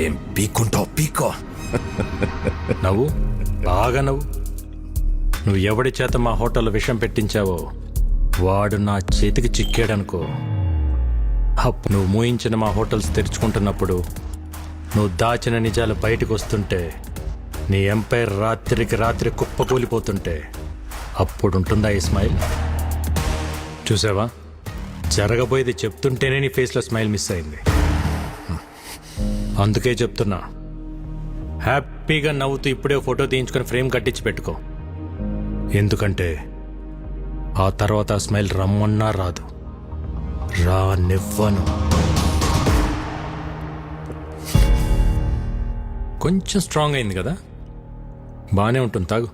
ఏం పీక్కుంటావు పీకో. నవ్వు, బాగా నవ్వు. నువ్వు ఎవడి చేత మా హోటల్లో విషం పెట్టించావో వాడు నా చేతికి చిక్కాడనుకో, అప్పుడు నువ్వు మూయించిన మా హోటల్స్ తెరుచుకుంటున్నప్పుడు, నువ్వు దాచిన నిజాలు బయటకు వస్తుంటే నీ ఎంపైర్ రాత్రికి రాత్రి కుప్పకూలిపోతుంటే అప్పుడుంటుందా ఈ స్మైల్? చూసావా, జరగబోయేది చెప్తుంటేనే నీ ఫేస్లో స్మైల్ మిస్ అయింది. అందుకే చెప్తున్నా, హ్యాపీగా నవ్వుతూ ఇప్పుడే ఫోటో తీయించుకొని ఫ్రేమ్ కట్టించి పెట్టుకో. ఎందుకంటే ఆ తర్వాత ఆ స్మైల్ రమ్మన్నా రాదు, రానివ్వను. కొంచెం స్ట్రాంగ్ అయింది కదా, బాగానే ఉంటుంది, తాగు.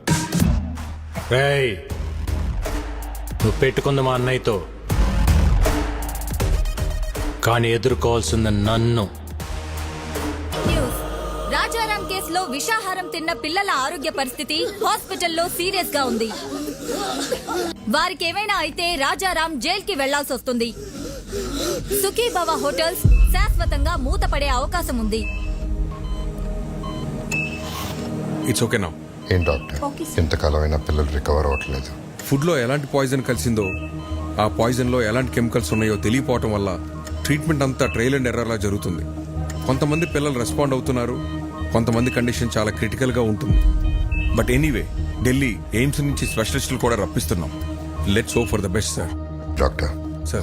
రేయ్, నువ్వు పెట్టుకుంది మా అన్నయ్యతో, కానీ ఎదుర్కోవాల్సింది నన్ను. రాజారాం కేసులో విషాహారం తిన్న పిల్లల ఆరోగ్య పరిస్థితి హాస్పిటల్లో సీరియస్ గా ఉంది. వారికి ఏమైనా అయితే రాజారాం జైలుకి వెళ్లాల్సి వస్తుంది. సుఖీభవ హోటల్స్ శాశ్వతంగా మూతపడే అవకాశం ఉంది. It's okay now. ఏం డాక్టర్, ఇంతకాలం అయినా పిల్లలు రికవర్ అవ్వట్లేదు. ఫుడ్ లో ఎలాంటి పాయిజన్ కలిసిందో, ఆ పాయిజన్ లో ఎలాంటి కెమికల్స్ ఉన్నాయో తెలియపోవటం వల్ల ట్రీట్మెంట్ అంతా ట్రయల్ అండ్ ఎర్రర్లా జరుగుతుంది. కొంతమంది పిల్లలు రెస్పాండ్ అవుతున్నారు, కొంతమంది కండిషన్ చాలా క్రిటికల్ గా ఉంటుంది. బట్ ఎనీవే, ఢిల్లీ ఎయిమ్స్ నుంచి స్పెషలిస్టులు కూడా రప్పిస్తున్నాం. Let's hope for the best sir. Doctor,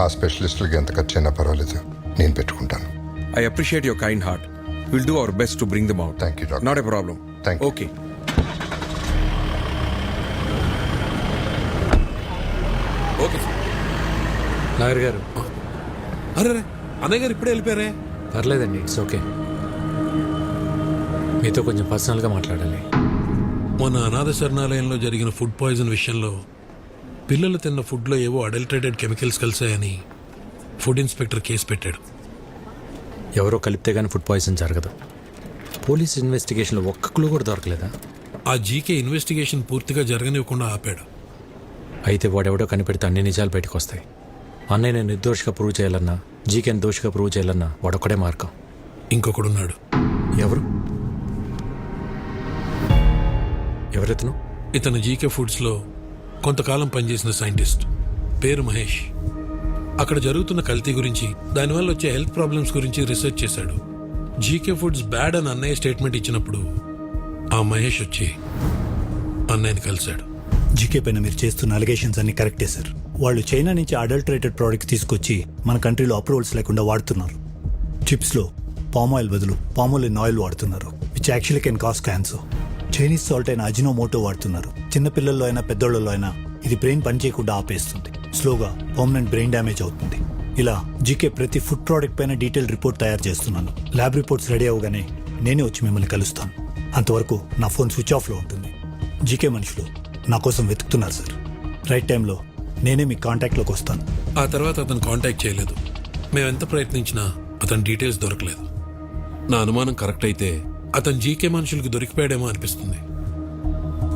ఆ స్పెషలిస్టులకి ఎంత ఖర్చు అయినా పర్వాలేదు, నేను పెట్టుకుంటాను. I appreciate your kind heart. Will do our best to bring them out. Thank you doctor. Not a problem. Thank you. Okay. Okay sir. Nagar గారు. అరే అన్నయ్య గారు ఇప్పుడే వెళ్ళిపోయారే. పర్లేదండి, ఇట్స్ ఓకే. మీతో కొంచెం పర్సనల్గా మాట్లాడాలి. మొన్న అనాథ శరణాలయంలో జరిగిన ఫుడ్ పాయిజన్ విషయంలో పిల్లలు తిన్న ఫుడ్లో ఏవో అడల్టరేటెడ్ కెమికల్స్ కలిసాయని ఫుడ్ ఇన్స్పెక్టర్ కేసు పెట్టాడు. ఎవరో కలిపితే కానీ ఫుడ్ పాయిజన్ జరగదు. పోలీస్ ఇన్వెస్టిగేషన్లో ఒక్క క్లూ కూడా దొరకలేదా? ఆ జీకే ఇన్వెస్టిగేషన్ పూర్తిగా జరగనివ్వకుండా ఆపాడు. అయితే వాడెవడో కనిపెడితే అన్ని నిజాలు బయటకు వస్తాయి. అన్నయ్య నిర్దోషిగా ప్రూవ్ చేయాలన్నా, జీకేని దోషిగా ప్రూవ్ చేయాలన్నా వాడొక్కడే మార్గం. ఇంకొకడున్నాడు. ఎవరు? ఎవరెతను? ఇతను జీకే ఫుడ్స్లో కొంతకాలం పనిచేసిన సైంటిస్ట్, పేరు మహేష్. అక్కడ జరుగుతున్న కల్తీ గురించి, దానివల్ల వచ్చే హెల్త్ ప్రాబ్లమ్స్ గురించి రీసెర్చ్ చేశాడు. జీకే ఫుడ్స్ బ్యాడ్ అని అన్నయ్య స్టేట్మెంట్ ఇచ్చినప్పుడు ఆ మహేష్ వచ్చి అన్నయ్యని కలిశాడు. జీకే పైన మీరు చేస్తున్న అలిగేషన్స్ అన్ని కరెక్టే సార్. వాళ్ళు చైనా నుంచి అడల్టరేటెడ్ ప్రోడక్ట్స్ తీసుకొచ్చి మన కంట్రీలో అప్రూవల్స్ లేకుండా వాడుతున్నారు. చిప్స్లో పామ్ ఆయిల్ బదులు పామోలిన్ ఆయిల్ వాడుతున్నారు, which actually can cause cancer. Chinese salt అయిన అజినోమోటో వాడుతున్నారు. చిన్నపిల్లల్లో అయినా పెద్దోళ్ళలో అయినా ఇది బ్రెయిన్ పనిచేయకుండా ఆపేస్తుంది. స్లోగా పర్మనెంట్ బ్రెయిన్ డ్యామేజ్ అవుతుంది. ఇలా జీకే ప్రతి ఫుడ్ ప్రోడక్ట్ పైన డీటెయిల్ రిపోర్ట్ తయారు చేస్తున్నాను. ల్యాబ్ రిపోర్ట్స్ రెడీ అవగానే నేనే వచ్చి మిమ్మల్ని కలుస్తాను. అంతవరకు నా ఫోన్ స్విచ్ ఆఫ్లో ఉంటుంది. జీకే మనుషులు నా కోసం వెతుకుతున్నారు సార్. రైట్ టైంలో నేనే మీ కాంటాక్ట్లోకి వస్తాను. ఆ తర్వాత అతను కాంటాక్ట్ చేయలేదు. మేమెంత ప్రయత్నించినా అతని డీటెయిల్స్ దొరకలేదు. నా అనుమానం కరెక్ట్ అయితే అతను జీకే మనుషులకు దొరికిపోయాడేమో అనిపిస్తుంది.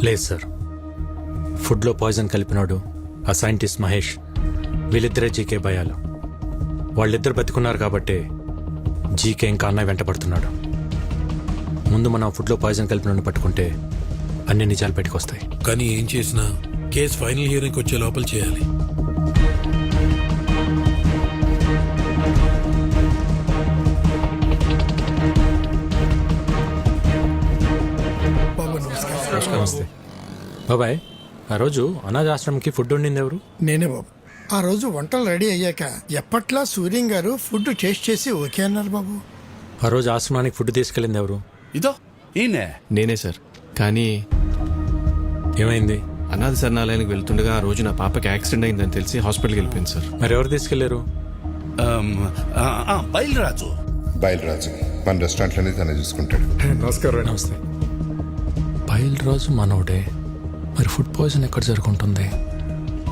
లేదు సార్, ఫుడ్లో పాయిజన్ కలిపినాడు ఆ సైంటిస్ట్ మహేష్. వీళ్ళిద్దరే జీకే భయాలు. వాళ్ళిద్దరు బతుకున్నారు కాబట్టి జీకే ఇంకా అన్నయ్య వెంట పడుతున్నాడు. ముందు మనం ఆ ఫుడ్లో పాయిజన్ కలిపినోడిని పట్టుకుంటే అన్ని నిజాలు బయటకొస్తాయి. కానీ ఏం చేసినా కేసు ఫైనల్ హియరింగ్కి వచ్చే లోపల చేయాలి. నమస్తే బాబాయ్. ఆ రోజు అనాథాశ్రమంకి ఫుడ్ వండింది ఎవరు? నేనే బాబు. ఆ రోజు వంటలు రెడీ అయ్యాక ఎప్పట్లా సూర్యం గారు ఫుడ్ టేస్ట్ చేసి ఓకే అన్నారు బాబు. ఆ రోజు ఆశ్రమానికి ఫుడ్ తీసుకెళ్ళింది ఎవరు? ఇదో ఈయనే. నేనే సార్. కానీ ఏమైంది? అనాథ శరణాలయానికి వెళ్తుండగా ఆ రోజు నా పాపకి యాక్సిడెంట్ అయిందని తెలిసి హాస్పిటల్కి వెళ్ళిపోయింది సార్. మరి ఎవరు తీసుకెళ్లారు? బయలురాజు. బయలురాజు మన రెస్టారెంట్లోనే తనే చూసుకుంటాడు. నమస్కారం. నమస్తే. బయలురాజు మనోడే. మరి ఫుడ్ పాయిజన్ ఎక్కడ జరుగుంటుంది?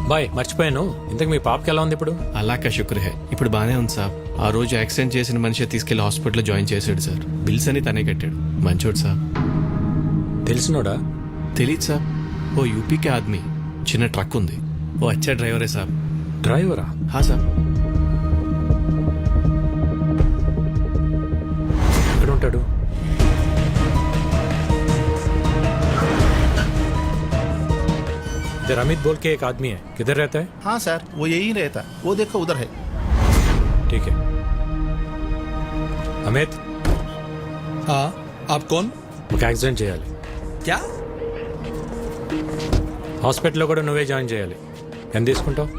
బాయ్, మర్చిపోయాను. ఇంతకు మీ పాపకి ఎలా ఉంది ఇప్పుడు? అలాకా శుక్ర్ హే, ఇప్పుడు బాగానే ఉంది సార్. ఆ రోజు యాక్సిడెంట్ చేసిన మనిషి తీసుకెళ్లి హాస్పిటల్లో జాయిన్ చేశాడు సార్. బిల్స్ అని తనే కట్టాడు. మంచోడు సార్. తెలిసినోడా? తెలీదు సార్. ఓ యూపీకే ఆద్మీ, చిన్న ట్రక్ ఉంది. ఓ అచ్చా డ్రైవరే సార్. డ్రైవరా? హా సార్. ఎక్కడ ఉంటాడు? इधर अमित बोल के एक आदमी है, किधर रहता है? हाँ सर, वो यही रहता. वो देखो उधर है. ठीक है. अमित, आप कौन? ఒక యాక్సిడెంట్ చేయాలి. క్యా హాస్పిటల్లో కూడా నువ్వే జాయిన్ చేయాలి. ఎంత తీసుకుంటావు?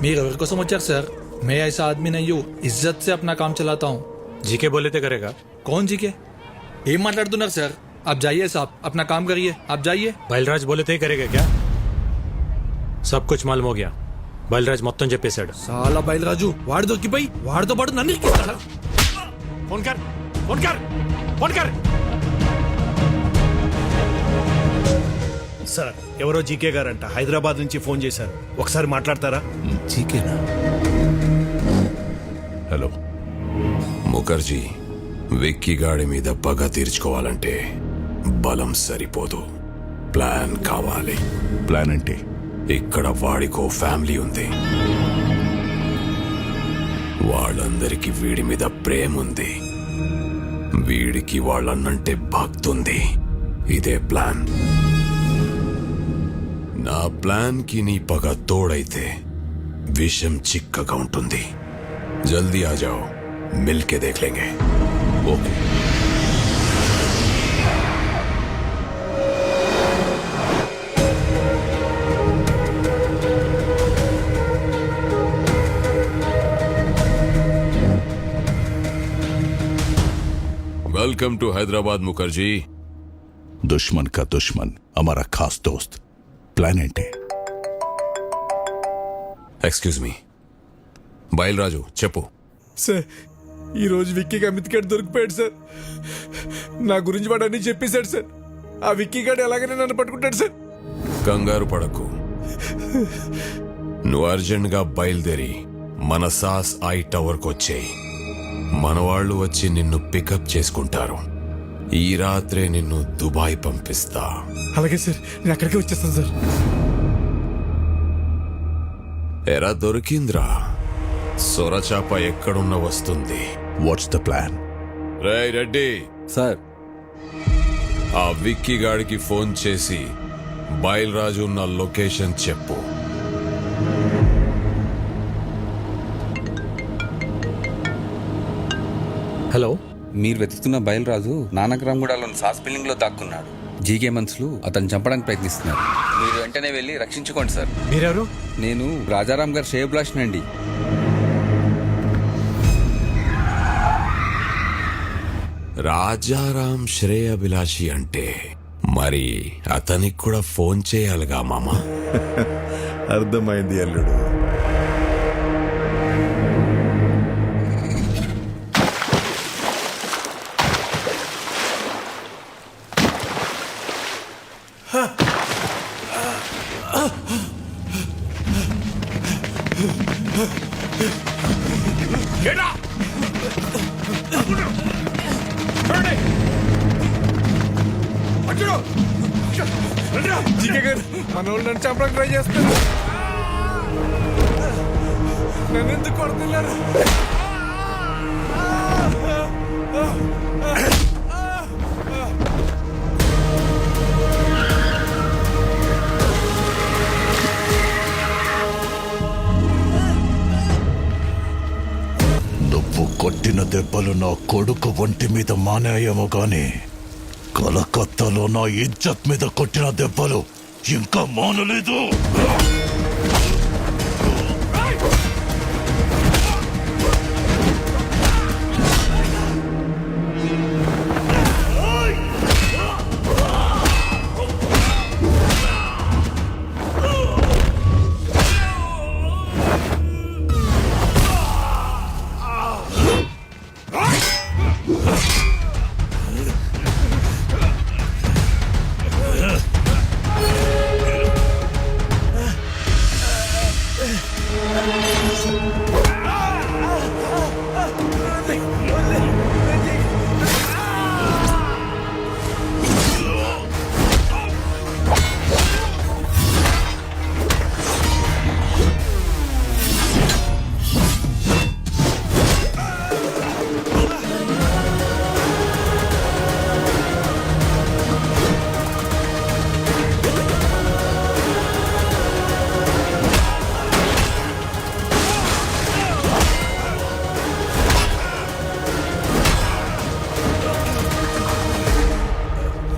మీరు ఎవరి కోసం వచ్చారు సార్? मैं ऐसा आदमी नहीं हूँ, इज्जत से अपना काम चलाता हूँ. జీకే బోలేతే కరేగా. कौन जी के ఏం మాట్లాడుతున్నారు సార్? आप जाइए साहब, अपना काम करिए, आप जाइए. బయల్రాజ్ బోలేతే కరేగా క్యా? సబ్ కుచ్ మాలూమ్ హో గయా. బయల్రాజ్ మొత్తం చెప్పేశాడు. సాలా బయలురాజు వాడు దొరికిపోయి వాడితో పాటు నన్ను ఇరికిస్తాడా? ఫోన్ కర్, ఫోన్ కర్, ఫోన్ కర్. సార్ ఎవరో జీకే గారంట హైదరాబాద్ నుంచి ఫోన్ చేశారు, ఒకసారి మాట్లాడతారా? జీకేనా? హలో ముఖర్జీ, విక్కీ గాడి మీద పగ తీర్చుకోవాలంటే బలం సరిపోదు, ప్లాన్ కావాలి. ప్లాన్ అంటే? ఇక్కడ వాడికో ఫ్యామిలీ ఉంది, వాళ్ళందరికీ వీడి మీద ప్రేమ ఉంది, వీడికి వాళ్ళన్నంటే భక్తుంది. ఇదే ప్లాన్. నా ప్లాన్ కి నీ పగ తోడైతే విషం చిక్కగా ఉంటుంది. జల్దీ ఆ జాओ, మిల్కే దేఖ్ లేంగే. Okay. Welcome to Hyderabad Mukherjee. दुश्मन का दुश्मन हमारा खास दोस्त. प्लान ఏంటి? ఎక్స్క్యూజ్ మీ, బయలురాజు చెప్పు. సార్ ఈరోజు విక్కీగా మితికాడు దొరికిపోయాడు సార్. నా గురించి వాడు అన్ని చెప్పేశాడు సార్. ఆ విక్కీగాడు ఎలాగైనా నన్ను పట్టుకుంటాడు సార్. కంగారు పడకు, నువ్వు అర్జెంట్ గా బయలుదేరి మన సాస్ ఐ టవర్ కు వచ్చేయి. మన వాళ్ళు వచ్చి నిన్ను పికప్ చేసుకుంటారు. ఈ రాత్రే నిన్ను దుబాయ్ పంపిస్తా. అలాగే సార్, నేను అక్కడికే వచ్చేస్తాను సార్. ఎరా దొరికింద్రా, సొరచాప ఎక్కడున్న వస్తుంది. What's the plan? రేయ్ రెడ్డి సార్, ఆ విక్కీ గాడికి ఫోన్ చేసి బయలురాజు ఉన్న లొకేషన్ చెప్పు. హలో, మీరు వెతుకుతున్న బయలురాజు నానక్రామ్గూడలోని సాస్ బిల్డింగ్ లో దాక్కున్నాడు. జీకే మనుషులు అతను చంపడానికి ప్రయత్నిస్తున్నారు. మీరు వెంటనే వెళ్ళి రక్షించుకోండి సార్. మీరెవరు? నేను రాజారాం గారు శ్రేయభిలాష్ అండి. రాజారాం శ్రేయభిలాషి అంటే మరి అతనికి కూడా ఫోన్ చేయాలిగా మామ. అర్థమైంది అల్లుడు. జీకే గారు మన వాళ్ళు నన్ను చంపడానికి ట్రై చేస్తారు. నన్ను ఎందుకు కొడుతున్నారు? నువ్వు కొట్టిన దెబ్బలు నా కొడుకు ఒంటి మీద మానాయేమో గాని కలకత్తాలో నా ఇజ్జత్ మీద కొట్టిన దెబ్బలు ఇంకా మానలేదు.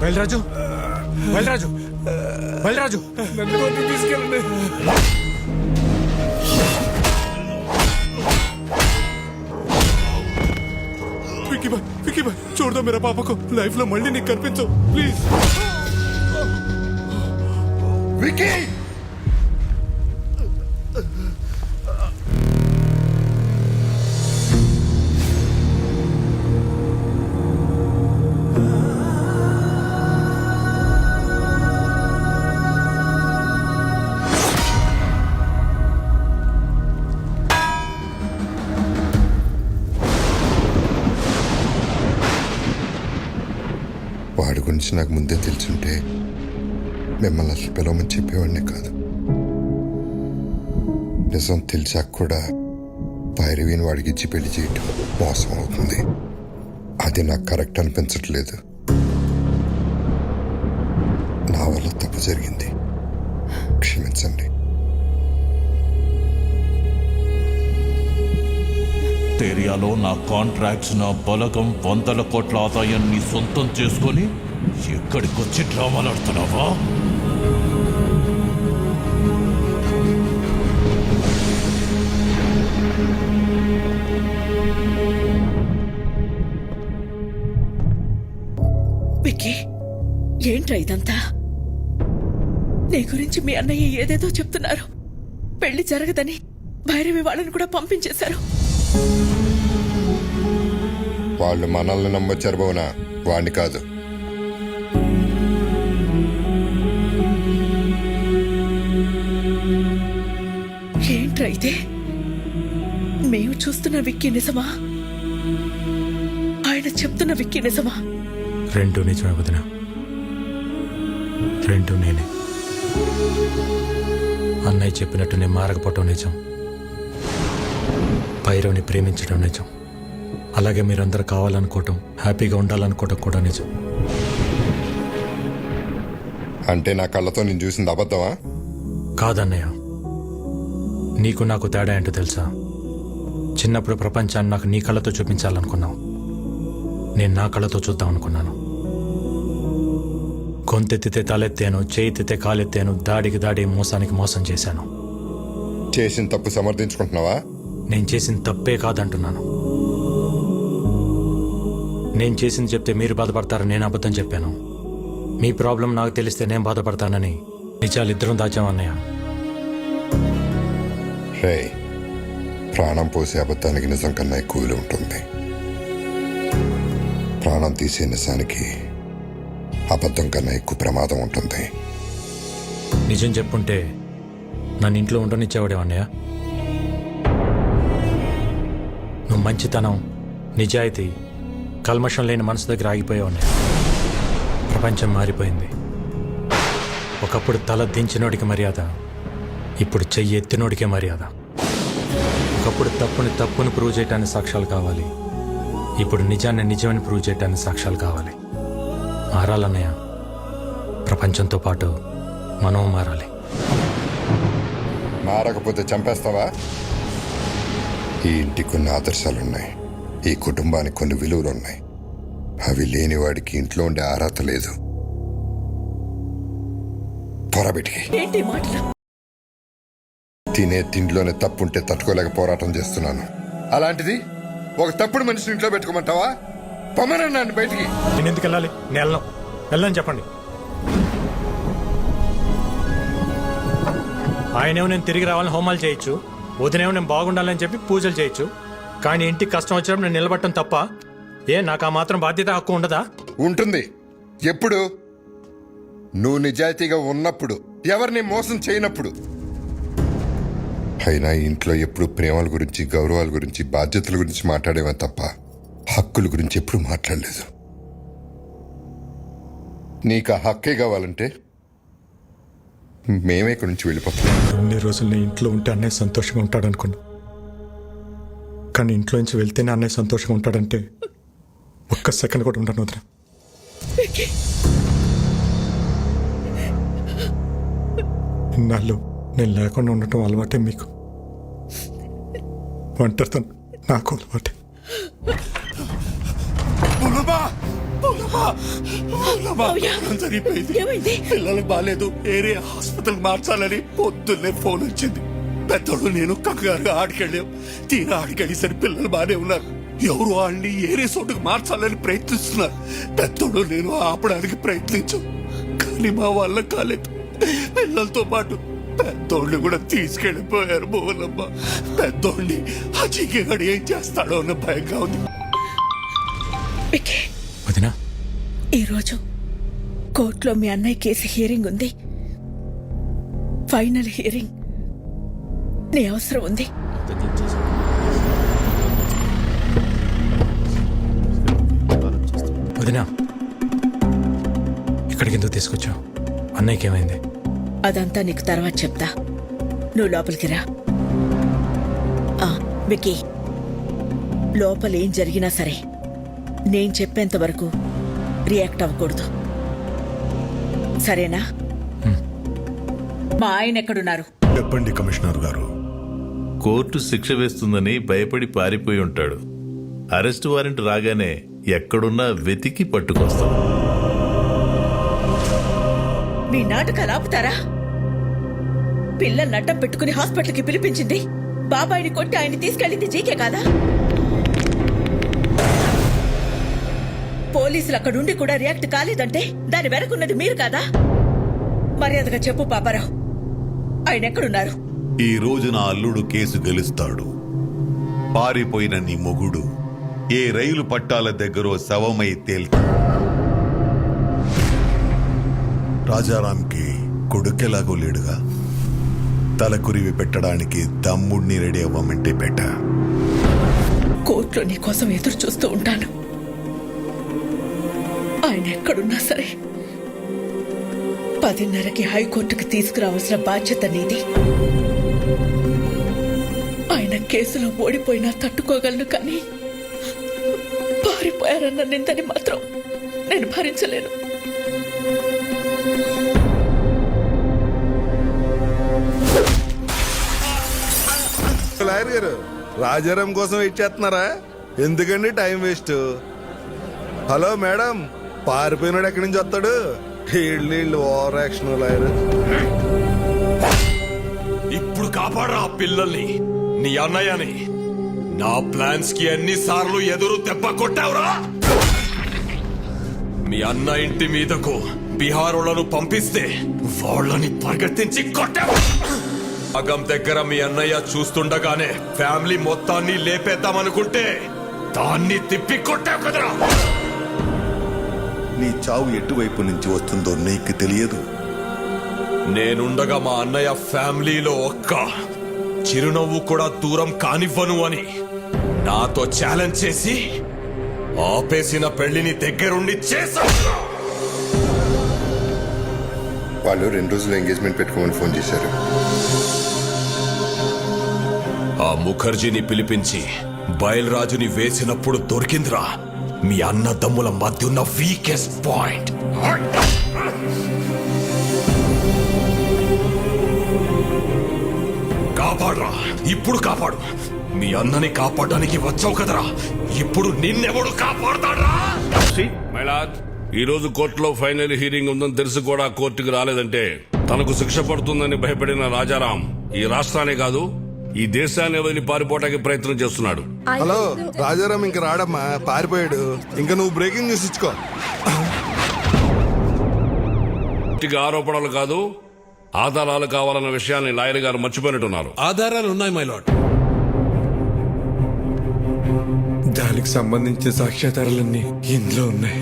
బయలురాజు, బలరాజు బలరాజు నన్ను కొంచెం తీసుకెళ్ళండి. విక్కీ భాయ్ చూడదా మేరా పాపకు లైఫ్ లో మళ్ళీ నీకు కనిపించవు ప్లీజ్. వికీ వాడి గురించి నాకు ముందే తెలుసుంటే మిమ్మల్ని అసలు పిలవమని చెప్పేవాడినే కాదు. నిజం తెలిసాక కూడా భైరవిని వాడికి ఇచ్చి పెళ్లి చేయటం మోసం అవుతుంది. అది నాకు కరెక్ట్ అనిపించట్లేదు. నా వల్ల తప్పు జరిగింది, క్షమించండి. ఏరియాలో నా కాంట్రాక్ట్స్ నా బలగం 100 కోట్ల ఆదాయాన్ని సొంతం చేసుకొని ఎక్కడికొచ్చి డ్రామాలు ఆడుతున్నావా? విక్కీ ఏంట్రా ఇదంతా? నీ గురించి మీ అన్నయ్య ఏదేదో చెప్తున్నారు. పెళ్లి జరగదని భైరవి వాళ్ళని కూడా పంపించేశారు. వాళ్ళు మనల్ని నమ్మొచ్చారు భవనా, వాడిని కాదు. ఏంట్రా ఇదే? మేము చూస్తున్న విక్కీ నిజమా? ఆయన చెప్తున్న విక్కీ నిజమా? రెండు నిజమే వదిన, రెండు నేనే. అన్నయ్య చెప్పినట్టు నేను మారకపోవటం నిజం, భైరవ్ని ప్రేమించడం నిజం, అలాగే మీరందరూ కావాలనుకోవటం, హ్యాపీగా ఉండాలనుకోవటం కూడా నిజం. అంటే నా కళ్ళతో నేను చూసింది అబద్ధమా? కాదన్నయ్య, నీకు నాకు తేడా ఏంటో తెలుసా? చిన్నప్పుడు ప్రపంచాన్ని నాకు నీ కళ్ళతో చూపించాలనుకున్నావు, నేను నా కళ్ళతో చూద్దాం అనుకున్నాను. గొంతెత్తితే తలెత్తాను, చేయితే కాలెత్తాను, దాడికి దాడి, మోసానికి మోసం చేశాను. చేసిన తప్పు సమర్థించుకుంటున్నావా? నేను చేసిన తప్పే కాదంటున్నాను. నేను చేసింది చెప్తే మీరు బాధపడతారని నేను అబద్ధం చెప్పాను. మీ ప్రాబ్లం నాకు తెలిస్తే నేను బాధపడతానని నిజాలు ఇద్దరం దాచామన్నయ్య. రే, ప్రాణం పోసే అబద్ధానికి నిజం కన్నా ఎక్కువ విలువ ఉంటుంది. ప్రాణం తీసే నిజానికి అబద్ధం కన్నా ఎక్కువ ప్రమాదం ఉంటుంది. నిజం చెప్పుంటే నన్ను ఇంట్లో ఉండనిచ్చేవాడేవన్నయ్య. నువ్వు మంచితనం, నిజాయితీ, కల్మషం లేని మనసు దగ్గర ఆగిపోయావన్నయ్య. ప్రపంచం మారిపోయింది. ఒకప్పుడు తల దించినోడికి మర్యాద, ఇప్పుడు చెయ్యి ఎత్తినోడికే మర్యాద. ఒకప్పుడు తప్పుని ప్రూవ్ చేయడానికి సాక్ష్యాలు కావాలి, ఇప్పుడు నిజాన్ని నిజమని ప్రూవ్ చేయడానికి సాక్ష్యాలు కావాలి. మారాలన్నయ్య, ప్రపంచంతో పాటు మనం మారాలి. మారకపోతే చంపేస్తావా? ఈ ఇంటికి కొన్ని ఆదర్శాలున్నాయి, ఈ కుటుంబానికి కొన్ని విలువలున్నాయి. అవి లేని వాడికి ఇంట్లో ఉండే అర్హత లేదు. పొరబెట్టి ఏంటి మాటలు? తినే తిండిలోనే తప్పుంటే తట్టుకోలేక పోరాటం చేస్తున్నాను. అలాంటిది ఒక తప్పుడు మనిషిని ఇంట్లో పెట్టుకోమంటావా? పొమ్మనన్నాను బయటికి. నేను ఎందుకు వెళ్ళాలి? నేను వెళ్ళని చెప్పండి. ఆయనేమో నేను తిరిగి రావాలని హోమాలు చేయొచ్చు, వదినేమో నేను బాగుండాలని చెప్పి పూజలు చేయొచ్చు, కానీ ఇంటికి కష్టం వచ్చినప్పుడు నేను నిలబడటం తప్ప? నాకు ఆ మాత్రం బాధ్యత, హక్కు ఉండదా? ఉంటుంది. ఎప్పుడు? నువ్వు నిజాయితీగా ఉన్నప్పుడు, ఎవరిని మోసం చేయనప్పుడు. అయినా ఇంట్లో ఎప్పుడు ప్రేమల గురించి, గౌరవాల గురించి, బాధ్యతల గురించి మాట్లాడేవా తప్ప హక్కుల గురించి ఎప్పుడు మాట్లాడలేదు. నీకు ఆ హక్కే కావాలంటే మేమే ఇక్కడి నుంచి వెళ్ళిపోతాం. అన్ని రోజులు నేను ఇంట్లో ఉంటే అన్నయ్య సంతోషంగా ఉంటాడనుకున్నా, కానీ ఇంట్లో నుంచి వెళ్తేనే అన్నయ్య సంతోషంగా ఉంటాడంటే ఒక్క సెకండ్ కూడా ఉండను వదిన. ఇన్నాళ్ళు నేను లేకుండా ఉండటం అలవాటే మీకు, ఒంటరితనం నాకు అలవాటే. జరిగిపోయింది. ఏమైంది? పిల్లలకు బాగాలేదు, ఏరే హాస్పిటల్ మార్చాలని పొద్దున్నే ఫోన్ వచ్చింది. పెద్దోడు నేను కంగారుగా ఆడికెళ్ళాం. తీరా ఆడికెళ్ళేసరి పిల్లలు బాగానే ఉన్నారు. ఎవరు వాళ్ళని ఏరే చోటుకు మార్చాలని ప్రయత్నిస్తున్నారు. పెద్దోడు నేను ఆపడానికి ప్రయత్నించాం, కానీ మా వల్ల కాలేదు. పిల్లలతో పాటు పెద్దోడిని కూడా తీసుకెళ్లిపోయారు. మోహనమ్మ, పెద్దోడిని ఆ చీకగాడు ఏం చేస్తాడో అన్న భయంగా ఉంది. విక్కీ, వదినా ఈరోజు కోర్టులో మీ అన్నయ్య కేసు హియరింగ్ ఉంది. Final hearing. నీ అవసరం ఉంది. వదినా ఇక్కడికి ఎందుకు తీసుకొచ్చావు? అన్నయ్యకి ఏమైంది? అదంతా నీకు తర్వాత చెప్తా. నువ్వు లోపలికి రా. విక్కీ, లోపల ఏం జరిగినా సరే నేను చెప్పేంత వరకు రియాక్ట్ అవ్వకూడదు, సరేనా? మా ఆయన ఎక్కడున్నారు? చెప్పండి కమిషనర్ గారు. కోర్టు శిక్ష వేస్తుందని భయపడి పారిపోయి ఉంటాడు. అరెస్ట్ వారెంట్ రాగానే ఎక్కడున్నా వెతికి పట్టుకొస్తాం. మీ నాటకాలు ఆపుతారా? పిల్లల్ని అడ్డం పెట్టుకుని హాస్పిటల్కి పిలిపించింది, బాబాయిని కొట్టి ఆయన్ని తీసుకెళ్ళింది జీకే కాదా? పోలీసులు అక్కడుండి కూడా రియాక్ట్ కాలేదంటే దాని వెనకున్నది మీరు కాదా? మర్యాదగా చెప్పు పాపారావు, ఆయన ఎక్కడున్నారు? ఈ రోజు నా అల్లుడు కేసు గెలుస్తాడు. పారిపోయిన నీ మొగుడు ఏ రైలు పట్టాల దగ్గర శవమై తేల్తాడు. రాజారాంకి కొడుకెలాగో లేడుగా, తలకురివి పెట్టడానికి తమ్ముడిని రెడీ అవ్వమంటే పెట్ట. కోర్టులో నీ కోసం ఎదురు చూస్తూ ఉంటాను. ఆయన ఎక్కడున్నా సరే 10:30కి హైకోర్టుకి తీసుకురావాల్సిన బాధ్యత నీది. ఆయన కేసులో ఓడిపోయినా తట్టుకోగలను, కానీ పారిపోయారన్న నిందని మాత్రం నేను భరించలేను. లాయర్ గారు, రాజారాం కోసం వెయిట్ చేస్తున్నారా? ఎందుకండి టైం వేస్ట్? హలో మేడం, పారిపోయినాడు ఎక్కడి నుంచి వస్తాడు? వీళ్ళు ఓవర్ యాక్షన్ లాయర్. ఇప్పుడు కాపాడరా ఆ పిల్లల్ని, నీ అన్నయ్యని. నా ప్లాన్స్ కి ఎన్నిసార్లు ఎదురు దెబ్బ కొట్టావురా? మీ అన్న ఇంటి మీదకు బీహారులను పంపిస్తే వాళ్ళని పరిగెత్తించి కొట్టావు. అగం దగ్గర మీ అన్నయ్య చూస్తుండగానే ఫ్యామిలీ మొత్తాన్ని లేపేద్దామనుకుంటే దాన్ని తిప్పి కొట్టావు కదరా. నీ చావు ఎటువైపు నుంచి వస్తుందో నీకు తెలియదు. నేనుండగా మా అన్నయ్య ఫ్యామిలీలో ఒక్క చిరునవ్వు కూడా దూరం కానివ్వను అని నాతో ఛాలెంజ్ చేసి ఆపేసిన పెళ్లిని దగ్గరుండి చేశావు. వాళ్ళు 2 రోజులు ఎంగేజ్మెంట్ పెట్టుకోమని ఫోన్ చేశారు. ఆ ముఖర్జీని పిలిపించి బయల్రాజుని వేసినప్పుడు దొరికిందిరా మీ అన్నదమ్ముల మధ్య ఉన్న వీకెస్ట్ పాయింట్. కాపాడరా, ఇప్పుడు కాపాడు. మీ అన్నని కాపాడడానికి వచ్చావు కదరా, ఇప్పుడు నిన్నెవడు కాపాడతాడ్రా? ఈ రోజు కోర్టులో ఫైనల్ హీరింగ్ ఉందని తెలిసి కూడా కోర్టుకు రాలేదంటే తనకు శిక్ష పడుతుందని భయపడిన రాజారాం ఈ రాష్ట్రాన్ని కాదు ఈ దేశాన్ని వదిలి పారిపోవడానికి ప్రయత్నం చేస్తున్నాడు. హలో, రాజారాం ఇంకా రాడమ్మా, పారిపోయాడు. ఇంకా నువ్వు బ్రేకింగ్ న్యూస్ ఇచ్చుకో. ఆరోపణలు కాదు, ఆధారాలు కావాలన్న విషయాన్ని లాయర్ గారు మర్చిపోయినట్టున్నారు. ఆధారాలు ఉన్నాయి మై లార్డ్. దానికి సంబంధించిన సాక్ష్యాధారాలన్నీ ఇందులో ఉన్నాయి.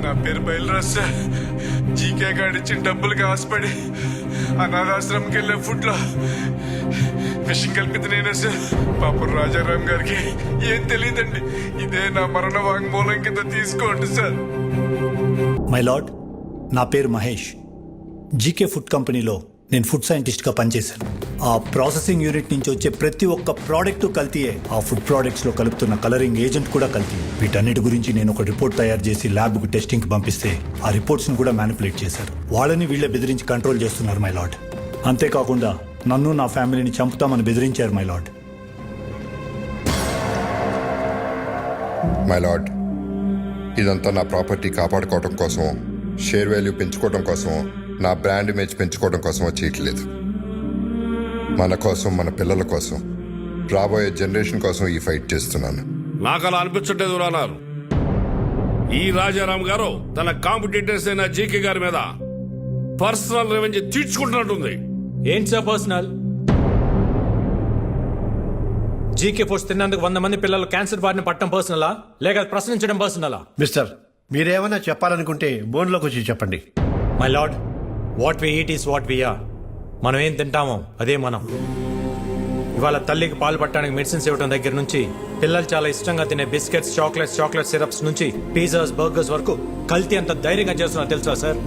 నా పేరు బయలురాజ్ సార్. జీకే గాడిచ్చిన డబ్బులకి ఆశపడి అనాథాశ్రమంకి వెళ్ళే ఫుడ్ లో విషయం కలిపింది నేనే సార్. పాపం రాజారాం గారికి ఏం తెలియదండి. ఇదే నా మరణ వాంగ్మూలం కింద తీసుకోండి సార్. మై లార్డ్, నా పేరు మహేష్. జీకే ఫుడ్ కంపెనీలో నేను ఫుడ్ సైంటిస్ట్గా పనిచేశాను. ఆ ప్రాసెసింగ్ యూనిట్ నుంచి వచ్చే ప్రతి ఒక్క ప్రోడక్ట్ కల్తీయే. ఆ ఫుడ్ ప్రోడక్ట్స్లో కలుపుతున్న కలరింగ్ ఏజెంట్ కూడా కల్తీ. వీటన్నిటి గురించి నేను ఒక రిపోర్ట్ తయారు చేసి ల్యాబ్కు టెస్టింగ్కి పంపిస్తే ఆ రిపోర్ట్స్ని కూడా మ్యానిపులేట్ చేశారు. వాళ్ళని వీళ్ళే బెదిరించి కంట్రోల్ చేస్తున్నారు మై లార్డ్. అంతేకాకుండా నన్ను నా ఫ్యామిలీని చంపుతామని బెదిరించారు మై లార్డ్. మై లార్డ్, ఇదంతా నా ప్రాపర్టీ కాపాడుకోవడం కోసం, షేర్ వాల్యూ పెంచుకోవడం కోసం, నా బ్రాండ్ ఇమేజ్ పెంచుకోవడం కోసం చేయట్లేదు. మన కోసం, మన పిల్లల కోసం, రాబోయే జనరేషన్ కోసం ఈ ఫైట్ చేస్తున్నాను. నాకు అలా అనిపించట్లేదు రానారు. ఈ రాజారాం గారు తన కాంపిటీటర్స్ అయిన జీకే గారి మీద పర్సనల్ రెవెన్యూ తీర్చుకుంటున్నట్టుంది. ఏంటి సార్ పర్సనల్? జీకే ఫుడ్స్ తిన్నందుకు 100 మంది పిల్లలు క్యాన్సర్ బారిన పట్టడం పర్సనలా, లేక ప్రశ్నించడం పర్సనలా? మిస్టర్, మీరేమైనా చెప్పాలనుకుంటే బోన్లోకి వచ్చి చెప్పండి. My lord, what we eat is what we are. మనం ఏం తింటామో అదే మనం. ఇవాళ తల్లికి పాలు పట్టడానికి మెడిసిన్స్ ఇవ్వడం దగ్గర నుంచి, పిల్లలు చాలా ఇష్టంగా తినే బిస్కెట్స్, చాక్లెట్ సిరప్స్ నుంచి పిజ్జాస్, బర్గర్స్ వరకు కల్తీ అంత ధైర్యంగా చేస్తున్నా తెలుసా sir?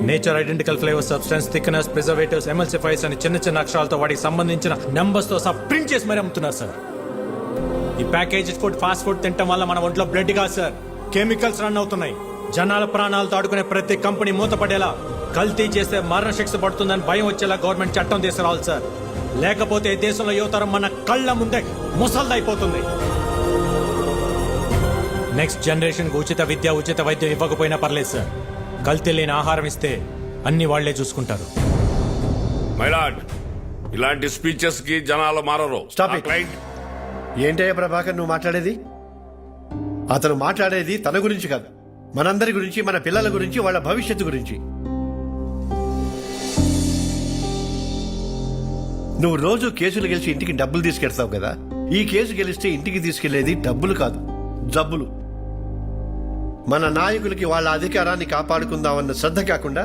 Nature identical flavour, substance, thickness, preservatives, ఎమల్సిఫైర్స్ అని చిన్న చిన్న అక్షరాలతో వాటికి సంబంధించిన నెంబర్స్ తో సహా ప్రింట్ చేసి మరీ అమ్ముతున్నారు సార్. ఈ ప్యాకేజ్ ఫుడ్, ఫాస్ట్ ఫుడ్ తినటం వల్ల మన ఒంట్లో బ్లడ్ కాదు సార్, కెమికల్స్ రన్ అవుతున్నాయి. జనాల ప్రాణాలతో ఆడుకునే ప్రతి కంపెనీ మూతపడేలా, కల్తీ చేస్తే మరణశిక్ష పడుతుందని భయం వచ్చేలా గవర్నమెంట్ చట్టం తీసుకురావాలి సార్. లేకపోతే దేశంలో యువతరం మన కళ్ళ ముందే ముసల్దైపోతుంది. నెక్స్ట్ జనరేషన్ కు ఉచిత విద్య, ఉచిత వైద్యం ఇవ్వకపోయినా పర్లేదు సార్, కల్తీ లేని ఆహారం ఇస్తే అన్ని వాళ్లే చూసుకుంటారు. మైలాడ్, ఇలాంటి స్పీచెస్ కి జనాలు మారరు. ఏంటయ్యా ప్రభాకర్ నువ్వు మాట్లాడేది? అతను మాట్లాడేది తన గురించి కాదు, మనందరి గురించి, మన పిల్లల గురించి, వాళ్ళ భవిష్యత్తు గురించి. నువ్వు రోజు కేసులు గెలిచి ఇంటికి డబ్బులు తీసుకెళ్తావు కదా, ఈ కేసు గెలిస్తే ఇంటికి తీసుకెళ్లేది డబ్బులు కాదు, జబ్బులు. మన నాయకులకి వాళ్ళ అధికారాన్ని కాపాడుకుందామన్న శ్రద్ధ కాకుండా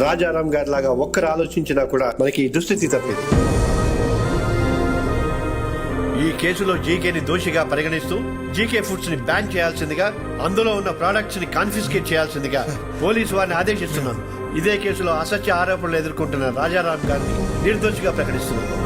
రాజారాం గారి లాగా ఒక్కరు ఆలోచించినా కూడా మనకి ఈ దుస్థితి తప్పేది. ఈ కేసులో జీకేని దోషిగా పరిగణిస్తూ జీకే ఫుడ్స్ ని బ్యాన్ చేయాల్సిందిగా, అందులో ఉన్న ప్రొడక్ట్స్ ని కాన్ఫిస్కేట్ చేయాల్సిందిగా పోలీసు వారిని ఆదేశిస్తున్నాను. ఇదే కేసులో అసత్య ఆరోపణలు ఎదుర్కొంటున్న రాజారాం గారిని నిర్దోషిగా ప్రకటిస్తున్నాను.